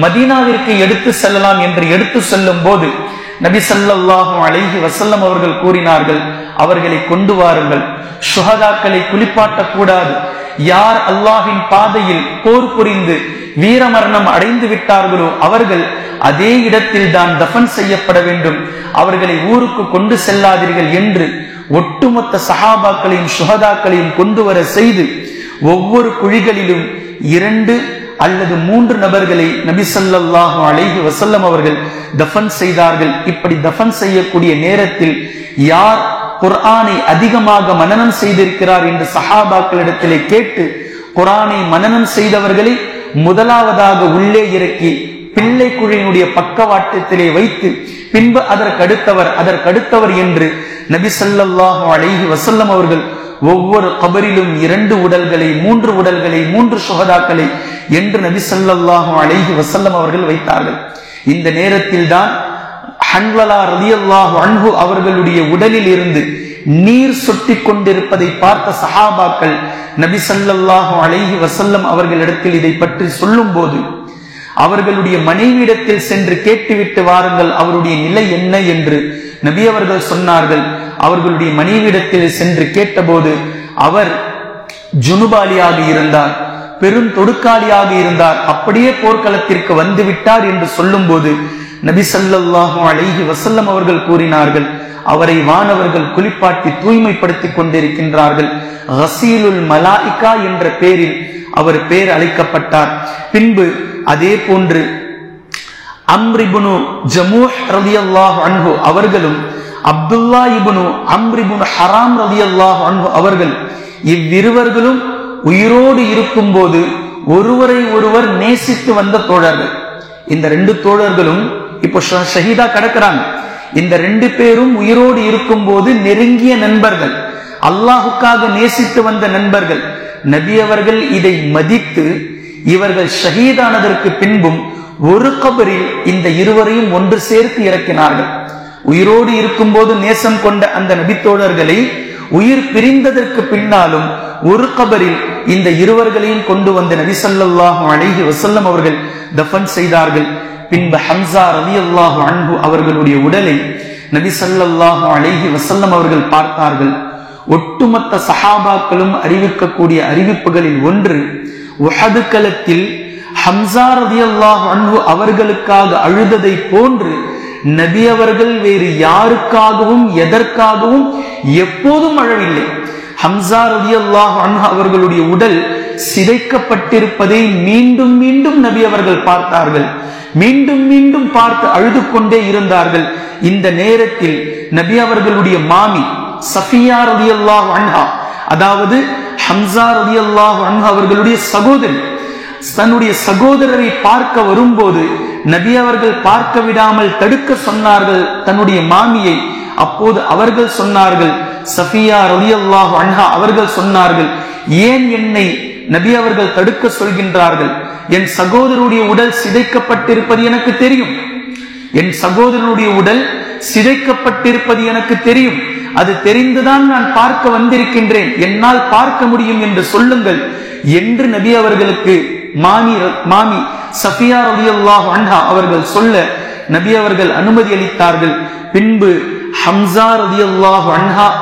மதீனாவிற்கு எடுத்து செல்லலாம் என்று எடுத்து செல்லும் போது நபி ஸல்லல்லாஹு அலைஹி வஸல்லம் அவர்கள் கூறினார்கள், அவர்களை கொண்டு வாருங்கள். ஷுஹதாக்களை குளிப்பாட்டக்கூடாது. யார் அல்லாஹ்வின் பாதையில் போர் புரிந்து வீரமரணம் அடைந்து விட்டார்களோ அவர்கள் அதே இடத்தில் தான் தஃபன் செய்யப்பட வேண்டும். அவர்களை ஊருக்கு கொண்டு செல்லாதீர்கள் என்று ஒட்டுமொத்த சஹாபாக்களையும் ஷுஹதாக்களையும் கொண்டு வர செய்து ஒவ்வொரு குழிகளிலும் 2 அல்லது 3 நபர்களை நபி ஸல்லல்லாஹு அலைஹி வஸல்லம் அவர்கள் தஃபன் செய்தார்கள். இப்படி தஃபன் செய்யக்கூடிய நேரத்தில் யார் குர்ஆனை அதிகமாக மனனம் செய்திருக்கிறார் என்று சஹாபாக்களிடத்திலே கேட்டு குர்ஆனை மனனம் செய்தவர்களை முதலாவதாக உள்ளே இறக்கி பிள்ளை குழியினுடைய பக்கவாட்டத்திலே வைத்து பின்பு அதற்கடுத்தவர் என்று நபி ஸல்லல்லாஹு அலைஹி வஸல்லம் அவர்கள் ஒவ்வொரு கபரிலும் 2 உடல்களை 3 உடல்களை 3 ஷுஹதாக்களை என்று நபி ஸல்லல்லாஹு அலைஹி வஸல்லம் அவர்கள் வைத்தார்கள். இந்த நேரத்தில் தான் ஹன்வலா ரலியல்லாஹு அன்ஹு அவர்களுடைய உடலில் இருந்து நீர் சொட்டி கொண்டிருப்பதை பார்த்த சஹாபாக்கள் நபி ஸல்லல்லாஹு அலைஹி வஸல்லம் அவர்களிடத்தில் இதை பற்றி சொல்லும் போது அவர்களுடைய மனைவியிடத்தில் சென்று கேட்டுவிட்டு வாருங்கள், அவருடைய நிலை என்ன என்று நபி அவர்கள் சொன்னார்கள். அவர்களுடைய மனைவியிடத்தில் சென்று கேட்டபோது அவர் ஜுனுபாலியாக இருந்தார், பெரும் தொடுக்காலியாக இருந்தார், அப்படியே போர்க்களத்திற்கு வந்து விட்டார் என்று சொல்லும் போது நபி ஸல்லல்லாஹு அலைஹி வஸல்லம் அவர்கள் கூறினார்கள், அவரை வானவர்கள் குளிப்பாட்டி தூய்மைப்படுத்திக் கொண்டிருக்கின்றார்கள். கஸீலுல் மலாயிகா என்ற பெயரில் அவர் பெயர் அழைக்கப்பட்டார். பின்பு அதே போன்று அம்ர் இப்னு ஜமூஹ் ரலியல்லாஹு அன்ஹு அவர்களும் அப்துல்லா இப்னு அம்ர் இப்னு ஹராம் ரலியல்லாஹு அன்ஹு அவர்கள் இவ்விருவர்களும் உயிரோடு இருக்கும் போது ஒருவரை ஒருவர் நேசித்து வந்த தோழர்கள். இந்த 2 தோழர்களும் இப்போ ஷஹீதா கிடக்கிறாங்க. இந்த 2 பேரும் உயிரோடு இருக்கும் போது நெருங்கிய நண்பர்கள். அல்லாஹுக்காக நேசித்து வந்த நண்பர்கள். நபி அவர்கள் இதை மதித்து இவர்கள் ஷஹீதானதற்கு பின்பும் ஒரு கபரில் இந்த இருவரையும் ஒன்று சேர்த்து இறக்கினார்கள். உயிரோடு இருக்கும் போது நேசம் கொண்ட அந்த நபித்தோழர்களை உயிர் பிரிந்ததற்கு பின்னாலும் ஒரு கபரில் இந்த இருவர்களையும் கொண்டு வந்த நபி ஸல்லல்லாஹு அலைஹி வஸல்லம் அவர்கள் தஃபன் செய்தார்கள். பின்பு ஹம்ஸா ரலியல்லாஹு அன்ஹு அவர்களுடைய உடலை நபி ஸல்லல்லாஹு அலைஹி வஸல்லம் அவர்கள் பார்த்தார்கள். ஒட்டுமொத்த சஹாபாக்களும் அறிவிக்கக்கூடிய அறிவிப்புகளில் ஒன்று, உஹது களத்தில் ஹம்ஸா ரலியல்லாஹு அன்ஹு அவர்களுக்காக அழுததை போன்று நபி அவர்கள் வேறு யாருக்காகவும் எதற்காகவும் எப்போதும் அழவில்லை. ஹம்ஸா ரலியல்லாஹு அன்ஹு அவர்களுடைய உடல் சிதைக்கப்பட்டிருப்பதை மீண்டும் மீண்டும் நபி அவர்கள் பார்த்தார்கள். மீண்டும் மீண்டும் பார்த்து அழுது கொண்டே இருந்தார்கள். இந்த நேரத்தில் நபி அவர்களுடைய மாமி சஃபியா ரலியல்லாஹு அன்ஹா, அதாவது ஹம்ஸா ரலியல்லாஹு அன்ஹு அவர்களுடைய சகோதரி, தன்னுடைய சகோதரரை பார்க்க வரும்போது நபி அவர்கள் பார்க்க விடாமல் தடுக்க சொன்னார்கள் தன்னுடைய மாமியை. அப்போது அவர்கள் சொன்னார்கள், சஃபியா ரலியல்லாஹு அன்ஹா அவர்கள் சொன்னார்கள், ஏன் என்னை நபி அவர்கள் தடுக்க சொல்கின்றார்கள்? என் சகோதரனுடைய உடல் சிதைக்கப்பட்டிருப்பது எனக்கு தெரியும். என் சகோதரனுடைய உடல் சிதைக்கப்பட்டிருப்பது எனக்கு தெரியும். அது தெரிந்துதான் நான் பார்க்க வந்திருக்கின்றேன். என்னால் பார்க்க முடியும் என்று சொல்லுங்கள் என்று நபி அவர்களுக்கு மாமி சஃபியா ரலியல்லாஹு அன்ஹா அவர்கள் சொல்ல நபி அவர்கள் அனுமதி அளித்தார்கள். பின்பு ஹம்ஸா ரலியல்லாஹு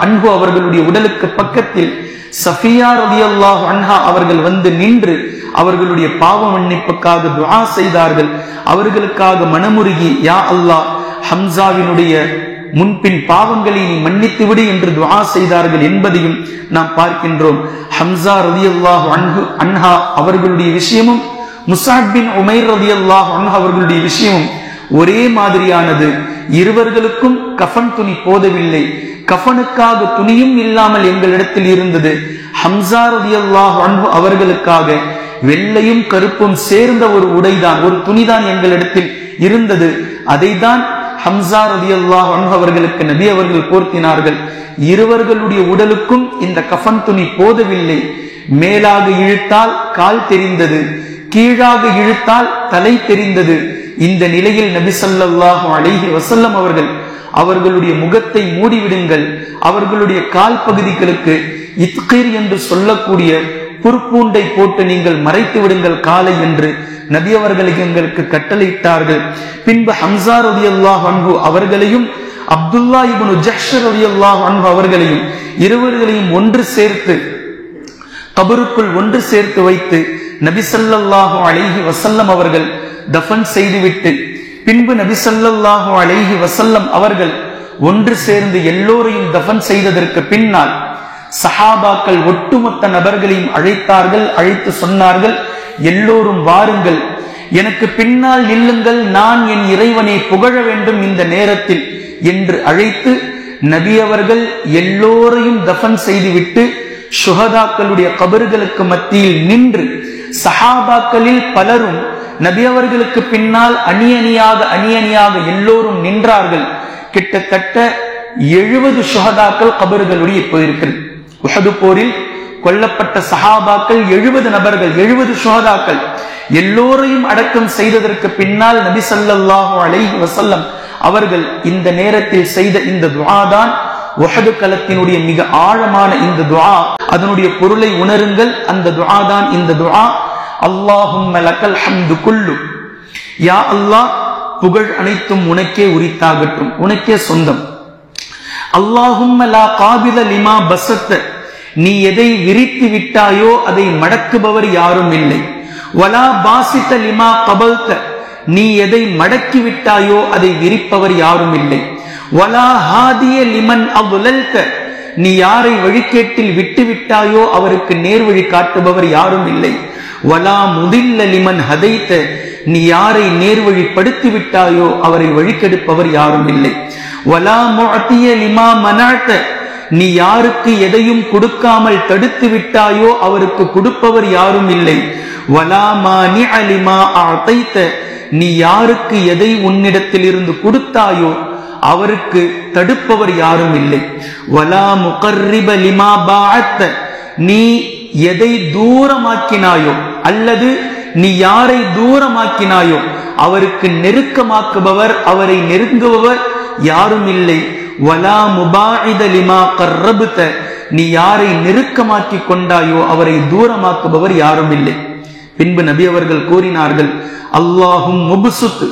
அன்ஹு அவர்களுடைய உடலுக்கு பக்கத்தில் சஃபியா ரலியல்லாஹு அன்ஹா அவர்கள் வந்து நின்று அவர்களுடைய பாவ மன்னிப்புக்காக துஆ செய்தார்கள். அவர்களுக்காக மனமுருகி, யா அல்லாஹ், ஹம்ஸாவினுடைய முன்பின் பாவங்களை நீ மன்னித்து விடு என்று துஆ செய்தார்கள் என்பதையும் நாம் பார்க்கின்றோம். ஹம்ஸா ரலியல்லாஹு அன்ஹா அவர்களுடைய விஷயமும் முஸஅப் பின் உமைர் ரலியல்லாஹு அன்ஹு அவர்களுடைய விஷயமும் ஒரே மாதிரியானது. இருவர்களுக்கும் கஃன் துணி போதவில்லை. கஃனுக்காக துணியும் இல்லாமல் எங்களிடத்தில் இருந்தது. ஹம்ஸா ரலியல்லாஹு அன்ஹு அவர்களுக்காக வெள்ளையும் கருப்பும் சேர்ந்த ஒரு உடைதான், ஒரு துணிதான் எங்களிடத்தில் இருந்தது. அதைதான் ஹம்ஸா ரலியல்லாஹு அன்ஹு அவர்களுக்கு நபி அவர்கள் போர்த்தினார்கள். இருவர்களுடைய உடலுக்கும் இந்த கஃன் துணி போதவில்லை. மேலாக இழுத்தால் கால் தெரிந்தது, கீழாக இழுத்தால் தலை தெரிந்தது. இந்த நிலையில் நபி ஸல்லல்லாஹு அலைஹி வஸல்லம் அவர்கள் அவர்களுடைய முகத்தை மூடிவிடுங்கள், அவர்களுடைய கால் பகுதிகளுக்கு இத்கீர் என்று சொல்லக்கூடிய புற்பூண்டை போட்டு நீங்கள் மறைத்து விடுங்கள் காலை என்று நபி அவர்களுக்கு எங்களுக்கு கட்டளையிட்டார்கள். பின்பு ஹம்ஸா ரலியல்லாஹு அன்ஹு அவர்களையும் அப்துல்லா இப்னு ஜஹ்ஷ் ரலியல்லாஹு அன்ஹு அவர்களையும் இருவர்களையும் ஒன்று சேர்த்து கபருக்குள் ஒன்று சேர்த்து வைத்து நபி ஸல்லல்லாஹு அலைஹி வஸல்லம் அவர்கள் தஃபன் செய்துவிட்டு பின்பு நபி ஸல்லல்லாஹு அலைஹி வஸல்லம் அவர்கள் ஒன்று சேர்ந்து எல்லோரையும் தஃபன் செய்ததற்கு பின்னால் சஹாபாக்கள் ஒட்டுமொத்த நபர்களையும் அழைத்தார்கள். அழைத்து சொன்னார்கள், எல்லோரும் வாருங்கள், எனக்கு பின்னால் நில்லுங்கள், நான் என் இறைவனை புகழ வேண்டும் இந்த நேரத்தில் என்று அழைத்து நபி அவர்கள் எல்லோரையும் தஃபன் செய்துவிட்டு ஷுஹதாக்களுடைய கபர்களுக்கு மத்தியில் நின்று சஹாபாக்களில் பலரும் நபி அவர்களுக்கு பின்னால் அணி அணியாக எல்லோரும் நின்றார்கள். கிட்டத்தட்ட 70 ஷுஹதாக்கள் கபர்களுடைய போயிருக்கிறது. உஹது போரில் கொல்லப்பட்ட சஹாபாக்கள் 70 நபர்கள், 70 ஷுஹதாக்கள். எல்லோரையும் அடக்கம் செய்ததற்கு பின்னால் நபி ஸல்லல்லாஹு அலைஹி வஸல்லம் அவர்கள் இந்த நேரத்தில் செய்த இந்த துஆ தான் உஹது களத்தினுடைய மிக ஆழமான இந்த துஆ. அதனுடைய பொருளை உணருங்கள். அந்த துஆ தான் இந்த துஆ, அல்லாஹும்ம லக்கல் ஹம்து குல்லு, யா அல்லாஹ், புகழ் அனைத்தும் உனக்கே உரித்தாகட்டும், உனக்கே சொந்தம். அல்லாஹும்ம லா காபில லிமா பஸத்த, நீ எதை விரித்து விட்டாயோ அதை மடக்குபவர் யாரும் இல்லை. வலா பாசித லிமா கபல்த, நீ எதை மடக்கி விட்டாயோ அதை விரிப்பவர் யாரும் இல்லை. வலா ஹாதிய லிமன் அவ்லல்த, நீ யாரை வழிகேட்டில் விட்டு விட்டாயோ அவருக்கு நேர்வழி காட்டுபவர் யாரும் இல்லை. வலா முதில்ல லிமன் ஹதைத்த, நீ யாரை நேர்வழிப்படுத்தி விட்டாயோ அவரை வழிகெடுப்பவர் யாரும் இல்லை. வலா முஅதிய லிமா மனஅத, நீ யாருக்கு எதையும் கொடுக்காமல் தடுத்து விட்டாயோ அவருக்கு கொடுப்பவர் யாரும் இல்லை. வலா மானிஅ லிமா அதைத, நீ யாருக்கு எதை உன்னிடத்தில் இருந்து கொடுத்தாயோ அவருக்கு தடுப்பவர் யாரும் இல்லை. வலா முகர்ரிப லிமா பாஅத்த, நீ எதை தூரமாக்கினாயோ அல்லது நீ யாரை தூரமாக்கினாயோ அவருக்கு நெருக்கமாக்குபவர், அவரை நெருங்குபவர் யாரும் இல்லை. வலா முபாஇத லிமா கர்ரபத, நீ யாரை நெருக்கமாக்கி கொண்டாயோ அவரை தூரமாக்குபவர் யாரும் இல்லை. பின்பு நபி அவர்கள் கூறினார்கள், அல்லாஹும் முப்சுத்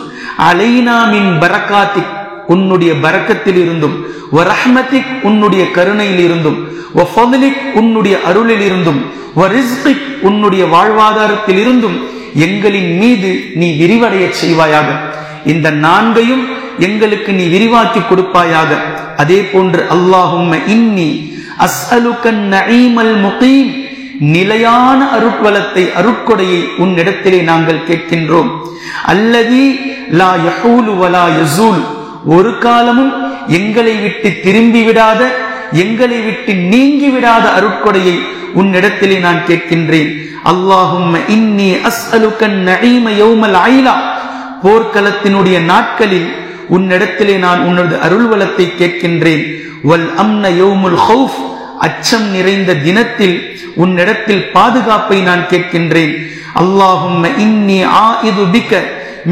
அலைனா மின் பரக்காத்திக், உன்னுடைய பரக்கத்தில் இருந்தும், வ ரஹ்மத்திக், உன்னுடைய கருணையில் இருந்தும், வ ஃபத்லிக், உன்னுடைய அருளில் இருந்தும், வ ரிஸ்கிக், உன்னுடைய வாழ்வாதாரத்தில் இருந்தும் எங்களின் மீது நீ விரிவடைய செய்வாயாக. இந்த நான்கையும் எங்களுக்கு நீ விரிவாக்கி கொடுப்பாயாக. அதே போன்று அல்லாஹும்ம இன்னி அஸ்அலுகன் நஈமல் முகீம், நிலையான அருட்வலத்தை, அருட்கொடையை உன்னிடத்திலே நாங்கள் கேட்கின்றோம். அல்லதி லா யஹூலு வலா யஸூல், ஒரு காலமும் எங்களை விட்டு திரும்பி விடாத, எங்களை விட்டு நீங்கி விடாத அருட்கொடையை உன்னிடத்திலே நான் கேட்கின்றேன். அல்லாஹும்ம இன்னி அஸ்அலுகன் நஈம யௌமல் ஐலா, போர்க்களத்தினுடைய நாட்களில் உன்னிடத்திலே நான் உன்னது அருள்வலத்தை கேட்கின்றேன். வல் அம்ன யௌமுல் ஹௌஃப், அச்சம் நிறைந்த தினத்தில் உன்னிடத்தில் பாதுகாப்பை நான் கேட்கின்றேன். அல்லாஹும்ம இன்னி ஆஇது பிக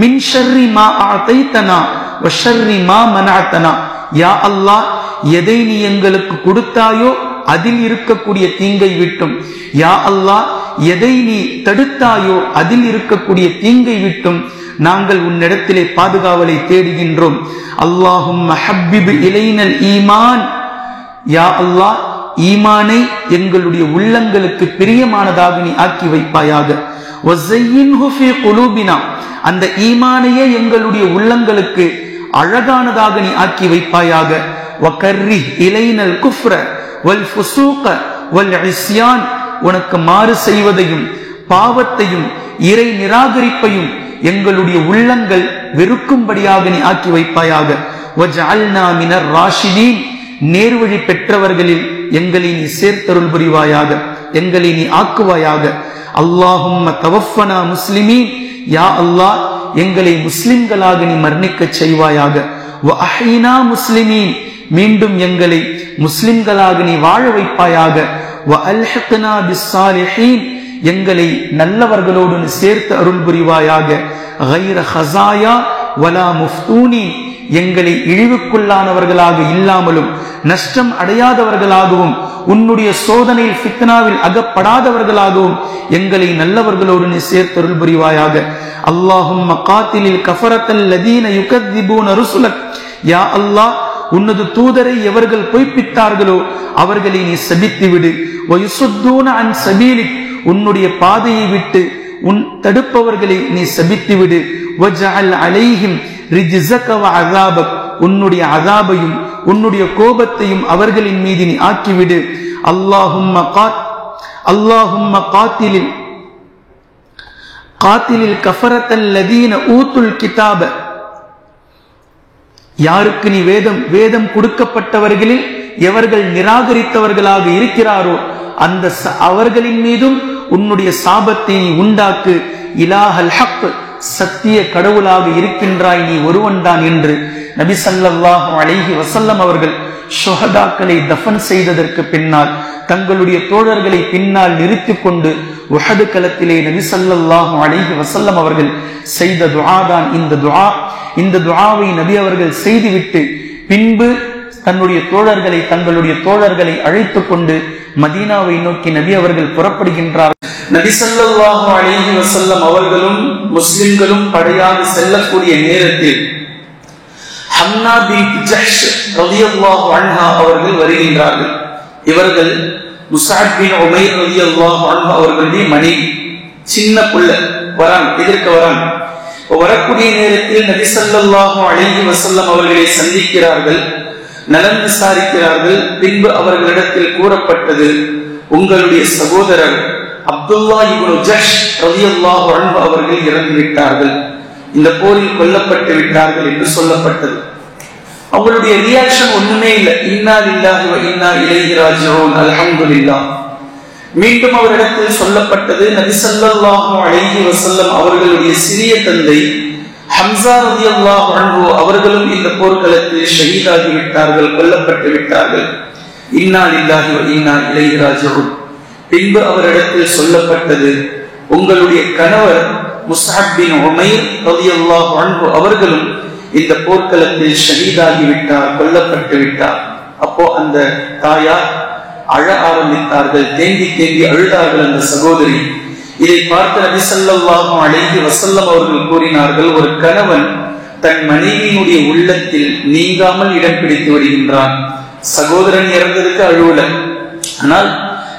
மின் ஷர்ரி மா அஅதைதனா வ ஷர்ரி மா மனஅதனா, யா அல்லாஹ், எதை நீ எங்களுக்கு கொடுத்தாயோ அதில் இருக்கக்கூடிய தீங்கை விட்டும், யா அல்லாஹ், எதை நீ தடுத்தாயோ அதில் இருக்கக்கூடிய தீங்கை விட்டும் நாங்கள் உன்னிடத்திலே பாதுகாவலை தேடுகின்றோம். அல்லாஹும்ம ஹப்பிப் இலைனல் ஈமான், யா அல்லாஹ், ஈமானை எங்களுடைய உள்ளங்களுக்கு பிரியமானதாக நீ ஆக்கி வைப்பாயாக. வஸய்யின்ஹு ஃபீ குலூபினா, அந்த ஈமானையே எங்களுடைய உள்ளங்களுக்கு அழகானதாக நீ ஆக்கி வைப்பாயாக. வகர்ரிஹ் இலைனல் குஃப்ர வல் ஃபுசூக வல் இஸ்யான், உனக்கு மாறு செய்வதையும் பாவத்தையும் இறை நிராகரிப்பையும் எங்களுடைய உள்ளங்கள் வெறுக்கும்படியாக நீ ஆக்கி வைப்பாயாக. வஜஅல்னா மினர் ராஷிதீன், நேர்வழி பெற்றவர்களில் எங்களை நீ சேர்த்தருள் புரிவாயாக, எங்களை நீ ஆக்குவாயாக. அல்லாஹும்ம தவஃபனா முஸ்லிமீன், யா அல்லாஹ், எங்களை முஸ்லிம்களாக நீ மரணிக்க செய்வாயாக. வ அஹ்யினா முஸ்லிமீன், மீண்டும் எங்களை முஸ்லிம்களாக நீ வாழ வைப்பாயாக. வ அல்ஹிக்னா பிஸ்ஸாலிஹீன், எங்களை நல்லவர்களோடு சேர்த்து அருள் புரிவாயாக. கைர ஹஸாயா வலா முஃப்தூனி, எங்களை இழிவுக்குள்ளானவர்களாக இல்லாமலும் நஷ்டம் அடையாதவர்களாகவும் உன்னுடைய சோதனையில் ஃபித்னாவில் அகப்படாதவர்களாகவும் எங்களை நல்லவர்களோடு நீ சேர்த்து அருள் புரிவாயாக. அல்லாஹும்ம காத்திலில் கஃபரத்தல் லதீன யுகத்திபூன ருசுலக், யா அல்லாஹ், உன்னது தூதரை எவர்கள் பொய்ப்பித்தார்களோ அவர்களை நீ சபித்து விடு. வயுசுத்தூன அன் சபீலிக், உன்னுடைய பாதையை விட்டு உன் தடுப்பவர்களை நீ சபித்து விடு. வஜஅல் அலைஹிம் ரிஜ்ஸக வ அஸாபக், உன்னுடைய அஸாபையும் உன்னுடைய கோபத்தையும் அவர்களின் மீது நீ ஆக்கிவிடு. அல்லாஹும்ம காத்திலில் கஃபரத்தல் லதீன ஊத்துல் கிதாப, யாருக்கு நீ வேதம் கொடுக்கப்பட்டவர்களில் எவர்கள் நிராகரித்தவர்களாக இருக்கிறாரோ அந்த அவர்களின் மீதும் உன்னுடைய சாபத்தை நீ உண்டாக்கு. இலாஹல் ஹக், சத்திய கடவுளாக இருக்கின்றாய் நீ ஒருவன்தான் என்று நபி ஸல்லல்லாஹு அலைஹி வஸல்லம் அவர்கள் ஷுஹதாக்களை தஃபன் செய்ததற்கு பின்னால் தங்களுடைய தோழர்களை பின்னால் நிறுத்திக் கொண்டு உஹது களத்திலே நபி ஸல்லல்லாஹு அலைஹி வஸல்லம் அவர்கள் செய்த துஆ தான் இந்த துஆ. இந்த துஆவை நபி அவர்கள் செய்துவிட்டு பின்பு தங்களுடைய தோழர்களை அழைத்துக் கொண்டு மதீனாவை நோக்கி நபி அவர்கள் புறப்படுகின்றார். நபி ஸல்லல்லாஹு அலைஹி வஸல்லம் அவர்களும் முஸ்லிம்களும் படையாக செல்லக்கூடிய நேரத்தில் ஹம்னா பின்த் ஜஹ்ஷ் ரலியல்லாஹு அன்ஹா அவர்கள் வருகின்றார்கள். இவர்கள் முஸஅப் பின் உமைர் ரலியல்லாஹு அன்ஹு அவர்களுடைய மனைவி. சின்ன புள்ள எதிர்க்க வரக்கூடிய நேரத்தில் நபி ஸல்லல்லாஹு அலைஹி வஸல்லம் அவர்களை சந்திக்கிறார்கள், நலம் விசாரிக்கிறார்கள். பின்பு அவர்களிடத்தில் கூறப்பட்டது, உங்களுடைய சகோதரர் அப்துல்லா இப்னு ஜஹ்ஷ் ரலியல்லாஹு அன்ஹு அவர்கள் இறந்துவிட்டார்கள், இந்த போரில் கொல்லப்பட்டு விட்டார்கள் என்று சொல்லப்பட்டது. அவங்களுடைய ரியாக்ஷன் ஒண்ணுமே இல்லை. இன்னா லில்லாஹி வ இன்னா இலைஹி ராஜிஊன், அல்ஹம்துலில்லாஹ். மீண்டும் அவரிடத்தில் சொல்லப்பட்டது, நபி ஸல்லல்லாஹு அலைஹி வஸல்லம் அவர்களுடைய சிறிய தந்தை ஹம்சா ரலியல்லாஹு அன்ஹு அவர்களும் இந்த போர்க்களத்தில் ஷஹீதாகி விட்டார்கள், கொல்லப்பட்டு விட்டார்கள். இன்னா லில்லாஹி வ இன்னா இலைஹி ராஜிஊன். பின்பு அவரிடத்தில் சொல்லப்பட்டது, உங்களுடைய கணவர் முஸ்அப் பின் உமைர் ரலியல்லாஹு அன்ஹு அவர்களும் இந்த போர்க்களத்தில் ஷஹீதாகி விட்டார், கொல்லப்பட்டு விட்டார். அப்போ அந்த தாயார் அழ ஆரம்பித்தார்கள், தேங்கி தேங்கி அழுதார்கள் அந்த சகோதரி. இதை பார்த்த நபி ஸல்லல்லாஹு அலைஹி வஸல்லம் அவர்கள் கூறினார்கள், ஒரு கணவன் தன் மனைவியினுடைய உள்ளத்தில் நீங்காமல் இடம் பிடித்து வருகின்றான். சகோதரன் இறந்ததுக்கு அழுவல, ஆனால்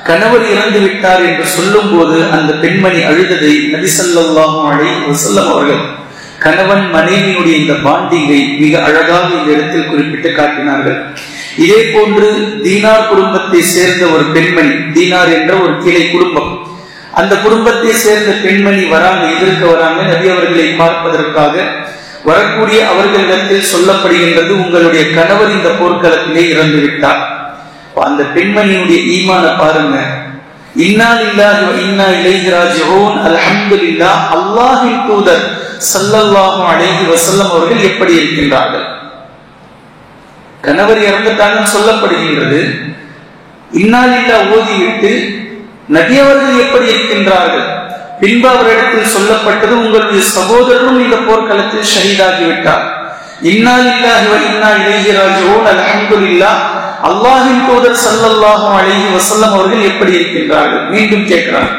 கணவர் இறந்து விட்டார் என்று சொல்லும் போது அந்த பெண்மணி அழுததை நபி ஸல்லல்லாஹு அலைஹி வஸல்லம் அவர்கள் கணவன் மனைவியினுடைய இந்த பாண்டிங்கை மிக அழகாக இந்த இடத்தில் குறிப்பிட்டு காட்டினார்கள். இதே போன்று தீனார் குடும்பத்தை சேர்ந்த ஒரு பெண்மணி, தீனார் என்ற ஒரு கிளை குடும்பம், அந்த குடும்பத்தை சேர்ந்த பெண்மணி வராங்க, எதிர்க்க வராங்க. நபி அவர்களை பார்ப்பதற்காக வரக்கூடிய அவர்களிடத்தில் சொல்லப்படுகின்றது, உங்களுடைய கணவர் இந்த போர்க்களத்திலே இறந்து விட்டார். அந்த பெண்மணியுடைய ஈமான பாருங்க, இன்னா லில்லாஹி வ இன்னா இலைஹி ராஜிஊன், அல்ஹம்துலில்லாஹ். அல்லாஹ்வின் தூதர் ஸல்லல்லாஹு அலைஹி வஸல்லம் அவர்கள் எப்படி இருக்கின்றார்கள்? கணவர் இறந்துட்டாங்கன்னு சொல்லப்படுகின்றது, இன்னா லில்லாஹ் ஓதிவிட்டு நபி அவர்கள் எப்படி இருக்கின்றார்கள்? பின்பு அவரிடத்தில் சொல்லப்பட்டது, உங்களுடைய சகோதரரும் இந்த போர்க்களத்தில் ஷஹீதாகிவிட்டார். இன்னா லில்லாஹி வ இன்னா இலைஹி ராஜிஊன், அல்ஹம்துலில்லாஹ். அல்லாஹ்வின் தூதர் ஸல்லல்லாஹு அலைஹி வஸல்லம் அவர்கள் எப்படி இருக்கின்றார்கள்? மீண்டும் கேட்கிறார்.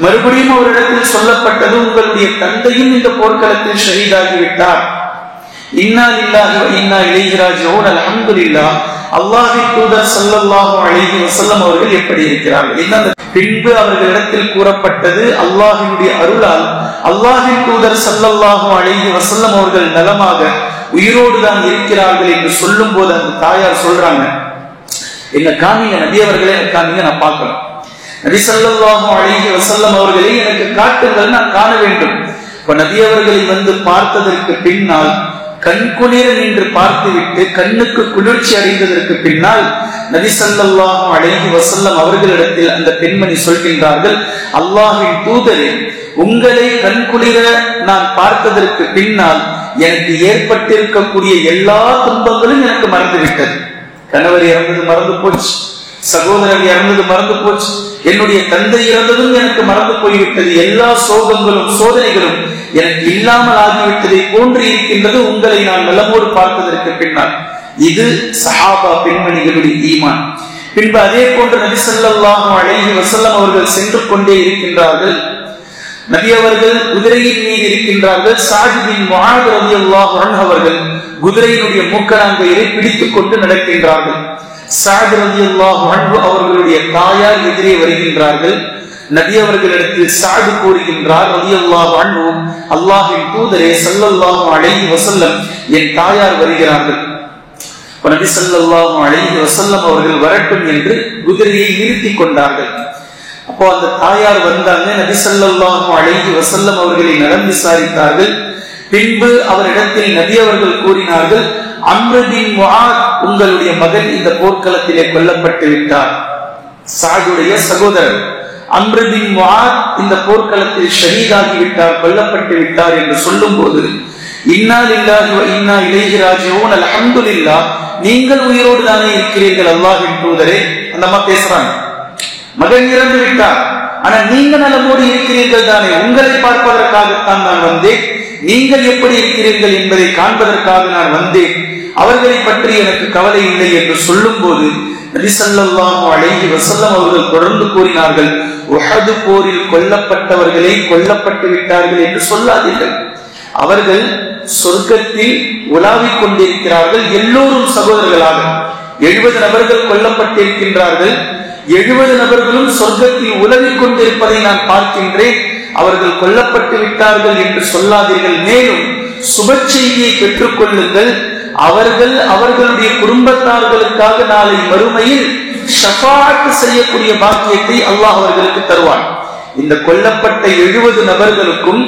மறுபடியும் அவரிடத்தில் சொல்லப்பட்டது, உங்களுடைய தந்தையும் இந்த போர்க்களத்தில் ஷஹீதாகிவிட்டார். இன்னா லில்லாஹி வ இன்னா இலைஹி ராஜிஊன், அல்ஹம்துலில்லாஹ். அல்லாஹ்வின் தூதர் ஸல்லல்லாஹு அலைஹி வஸல்லம் அவர்கள் எப்படி இருக்கிறார்கள்? பின்பு அவர்களிடத்தில் கூறப்பட்டது, அல்லாஹ்வினுடைய அருளால் அல்லாஹ்வின் தூதர் ஸல்லல்லாஹு அலைஹி வஸல்லம் அவர்கள் நலமாக உயிரோடு தான் இருக்கிறார்கள் என்று சொல்லும் போது அந்த தாயார் சொல்றாங்க, என்ன காமிங்க நபி அவர்களே, எனக்கு காமிங்க, நான் பார்க்கணும். நபி ஸல்லல்லாஹு அலைஹி வஸல்லம் அவர்களை எனக்கு காட்டுங்கள், நான் காண வேண்டும். இப்ப நபி அவர்களை வந்து பார்த்ததற்கு பின்னால் கண்குளிர நின்று பார்த்துவிட்டு கண்ணுக்கு குளிர்ச்சி அடைந்ததற்கு பின்னால் நபி ஸல்லல்லாஹு அலைஹி வஸல்லம் அவர்களிடத்தில் அந்த பெண்மணி சொல்கின்றார்கள், அல்லாஹ்வின் தூதரே, உங்களை கண்குளிர நான் பார்த்ததற்கு பின்னால் எனக்கு ஏற்பட்டிருக்கக்கூடிய எல்லா துன்பங்களும் எனக்கு மறந்துவிட்டது. கணவர் இறந்தது மறந்து போச்சு, சகோதரர் இறந்தது மறந்து போச்சு, என்னுடைய தந்தை இறந்ததும் எனக்கு மறந்து போய்விட்டது. எல்லா சோகங்களும் சோதனைகளும் எனக்கு இல்லாமல் ஆகிவிட்டதை போன்று இருக்கின்றது உங்களை நான் நலமோடு பார்த்ததற்கு பின்னால். இது சஹாபா பெண்மணிகளுடைய ஈமான். பின்பு அதே போன்று நபி ஸல்லல்லாஹு அலைஹி வஸல்லம் அவர்கள் சென்று கொண்டே இருக்கின்றார்கள். நபி அவர்கள் குதிரையின் மீது இருக்கின்றார்கள். ஸஅத் பின் முஆத் ரலியல்லாஹு அன்ஹு அவர்கள் குதிரையினுடைய மூக்கணாங்கயிறை பிடித்துக் கொண்டு நடக்கின்றார்கள். ஸஅத் ரலியல்லாஹு அன்ஹு அவர்களுடைய தாயார் எதிரே வருகின்றார்கள். நபி அவர்களிடத்தில் ஸஅத் கூறுகின்றார், ரலியல்லாஹு அன்ஹு, அல்லாஹ்வின் தூதரே ஸல்லல்லாஹு அலைஹி வஸல்லம், என் தாயார் வருகிறார்கள். நபி ஸல்லல்லாஹு அலைஹி வஸல்லம் அவர்கள் வரட்டும் என்று குதிரையை நிறுத்திக் கொண்டார்கள். அப்போ அந்த தாயார் வந்தாங்க. நபி ஸல்லல்லாஹு அலைஹி வஸல்லம் அவர்களை நலம் விசாரித்தார்கள். பின்பு அவரிடத்தில் நபி அவர்கள் கூறினார்கள், அம்ர் பின் முஆத், உங்களுடைய மகன் இந்த போர்க்களத்திலே கொல்லப்பட்டு விட்டார். ஸஅதுடைய சகோதரர் அம்ர் பின் முஆத் இந்த போர்க்களத்தில் ஷஹீதாகி விட்டார், கொல்லப்பட்டு விட்டார் என்று சொல்லும் போது, இன்னா லில்லாஹி வ இன்னா இலைஹி ராஜிஊன், அல்ஹம்துலில்லாஹ். நீங்கள் உயிரோடு தானே இருக்கிறீர்கள் அல்லாஹ்வின் தூதரே. அந்த அம்மா பேசுறாங்க, மகன் இறந்து விட்டார், ஆனா நீங்க நலமோடு இருக்கிறீர்கள் தானே, உங்களை பார்ப்பதற்காகத்தான் நான் வந்தேன், நீங்கள் எப்படி இருக்கிறீர்கள் என்பதை காண்பதற்காக நான் வந்தேன், அவர்களை பற்றி எனக்கு கவலை இல்லை என்று சொல்லும் போது நபி ஸல்லல்லாஹு அலைஹி வஸல்லம் அவர்கள் தொடர்ந்து கூறினார்கள், உஹது போரில் கொல்லப்பட்டவர்களை கொல்லப்பட்டு விட்டார்கள் என்று சொல்லாதீர்கள், அவர்கள் சொர்க்கத்தில் உலாவிக் கொண்டிருக்கிறார்கள், எல்லோரும் சகோதரர்களாக. 70 நபர்கள் கொல்லப்பட்டிருக்கின்றார்கள், 70 நபர்களும் சொர்க்கத்தில் உலவிக் கொண்டிருப்பதை நான் பார்க்கின்றேன், அவர்கள் கொல்லப்பட்டு விட்டார்கள் என்று சொல்லாதீர்கள். மேலும் சுப செய்தியை பெற்றுக் கொள்ளுங்கள், அவர்கள் அவர்களுடைய குடும்பத்தார்களுக்காக நாளை மறுமையில் ஷஃபாஅத் செய்யக்கூடிய பாக்கியத்தை அல்லாஹ் அவர்களுக்கு தருவான். இந்த கொல்லப்பட்ட 70 நபர்களுக்கும்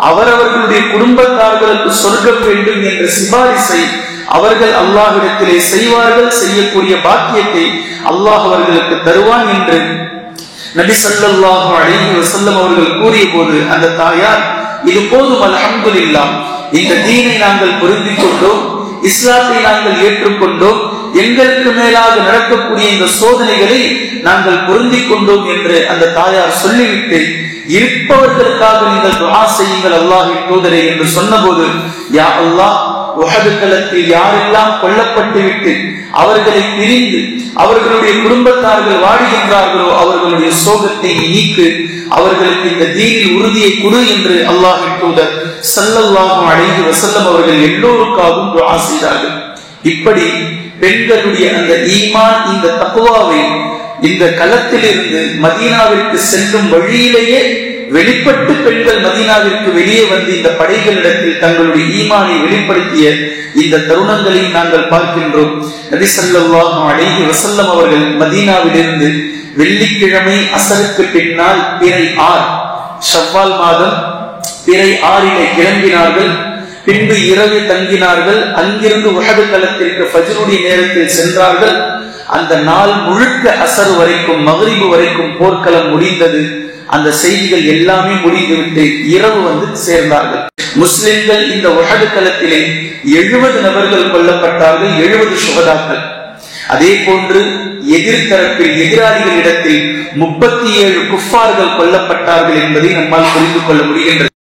அவரவர்களுடைய குடும்பத்தார்களுக்கு சொர்க்கம் வேண்டும் என்ற சிபாரிசை அவர்கள் அல்லாஹ்விடத்திலே செய்வார்கள், செய்யக்கூடிய பாக்கியத்தை அல்லாஹ் அவர்களுக்கு தருவான் என்று நபி ஸல்லல்லாஹு அலைஹி வஸல்லம் அவர்கள் கூறிய போது அந்த தாயார், இது போதும் அல்ஹம்துலில்லாஹ், இந்த தீனை நாங்கள் பொருந்திக் கொண்டோம், இஸ்லாத்தை நாங்கள் ஏற்றுக்கொண்டோம், எங்களுக்கு மேலாக நடக்கக்கூடிய இந்த சோதனைகளை நாங்கள் பொருந்திக் கொண்டோம் என்று அந்த தாயார் சொல்லிவிட்டு, இருப்பவர்களுக்காக நீங்கள் துஆ செய்யுங்கள் அல்லாஹ்வின் தூதரே என்று சொன்னபோது, யா அல்லாஹ், உஹது களத்தில் யாரெல்லாம் கொல்லப்பட்டு விட்டு அவர்களை பிரிந்து அவர்களுடைய குடும்பத்தார்கள் வாடுகின்றார்களோ அவர்களுடைய சோகத்தை நீக்கு, அவர்களுக்கு இந்த தீனில் உறுதியை கொடு என்று அல்லாஹ்வின் தூதர் ஸல்லல்லாஹு அலைஹி வஸல்லம் அவர்கள் எல்லோருக்காகவும் துஆ செய்தார்கள். இப்படி பெண்களுடைய அந்த ஈமான், இந்த தக்வாவை இந்த களத்திலிருந்து மதீனாவிற்கு செல்லும் வழியிலேயே வெளிப்பட்டு பெண்கள் மதீனாவிற்கு வெளியே வந்து இந்த படைகளிடத்தில் தங்களுடைய ஈமானை வெளிப்படுத்திய இந்த தருணங்களை நாங்கள் பார்க்கின்றோம். நபி ஸல்லல்லாஹு அலைஹி வஸல்லம் அவர்கள் மதீனாவிலிருந்து வெள்ளிக்கிழமை அசருக்கு பின்னால் பிறை 6 ஷவ்வால் மாதம் பிறை 6 கிளம்பினார்கள். பின்பு இரவு தங்கினார்கள். அங்கிருந்து உஹது களத்திற்கு ஃபஜ்ருடைய நேரத்தில் சென்றார்கள். அந்த நாள் முழுக்க அசர் வரைக்கும் மக்ரிபு வரைக்கும் போர்க்களம் முடிந்தது. அந்த செய்திகள் எல்லாமே முடிந்துவிட்டு இரவு வந்து சேர்ந்தார்கள். முஸ்லிம்கள் இந்த உஹது களத்திலே 70 நபர்கள் கொல்லப்பட்டார்கள், 70 சுஹதாக்கள். அதே போன்று எதிர்த்தரப்பில் எதிராளிகளிடத்தில் 37 குஃபார்கள் கொல்லப்பட்டார்கள் என்பதை நம்மால் புரிந்து கொள்ள முடிகின்றது.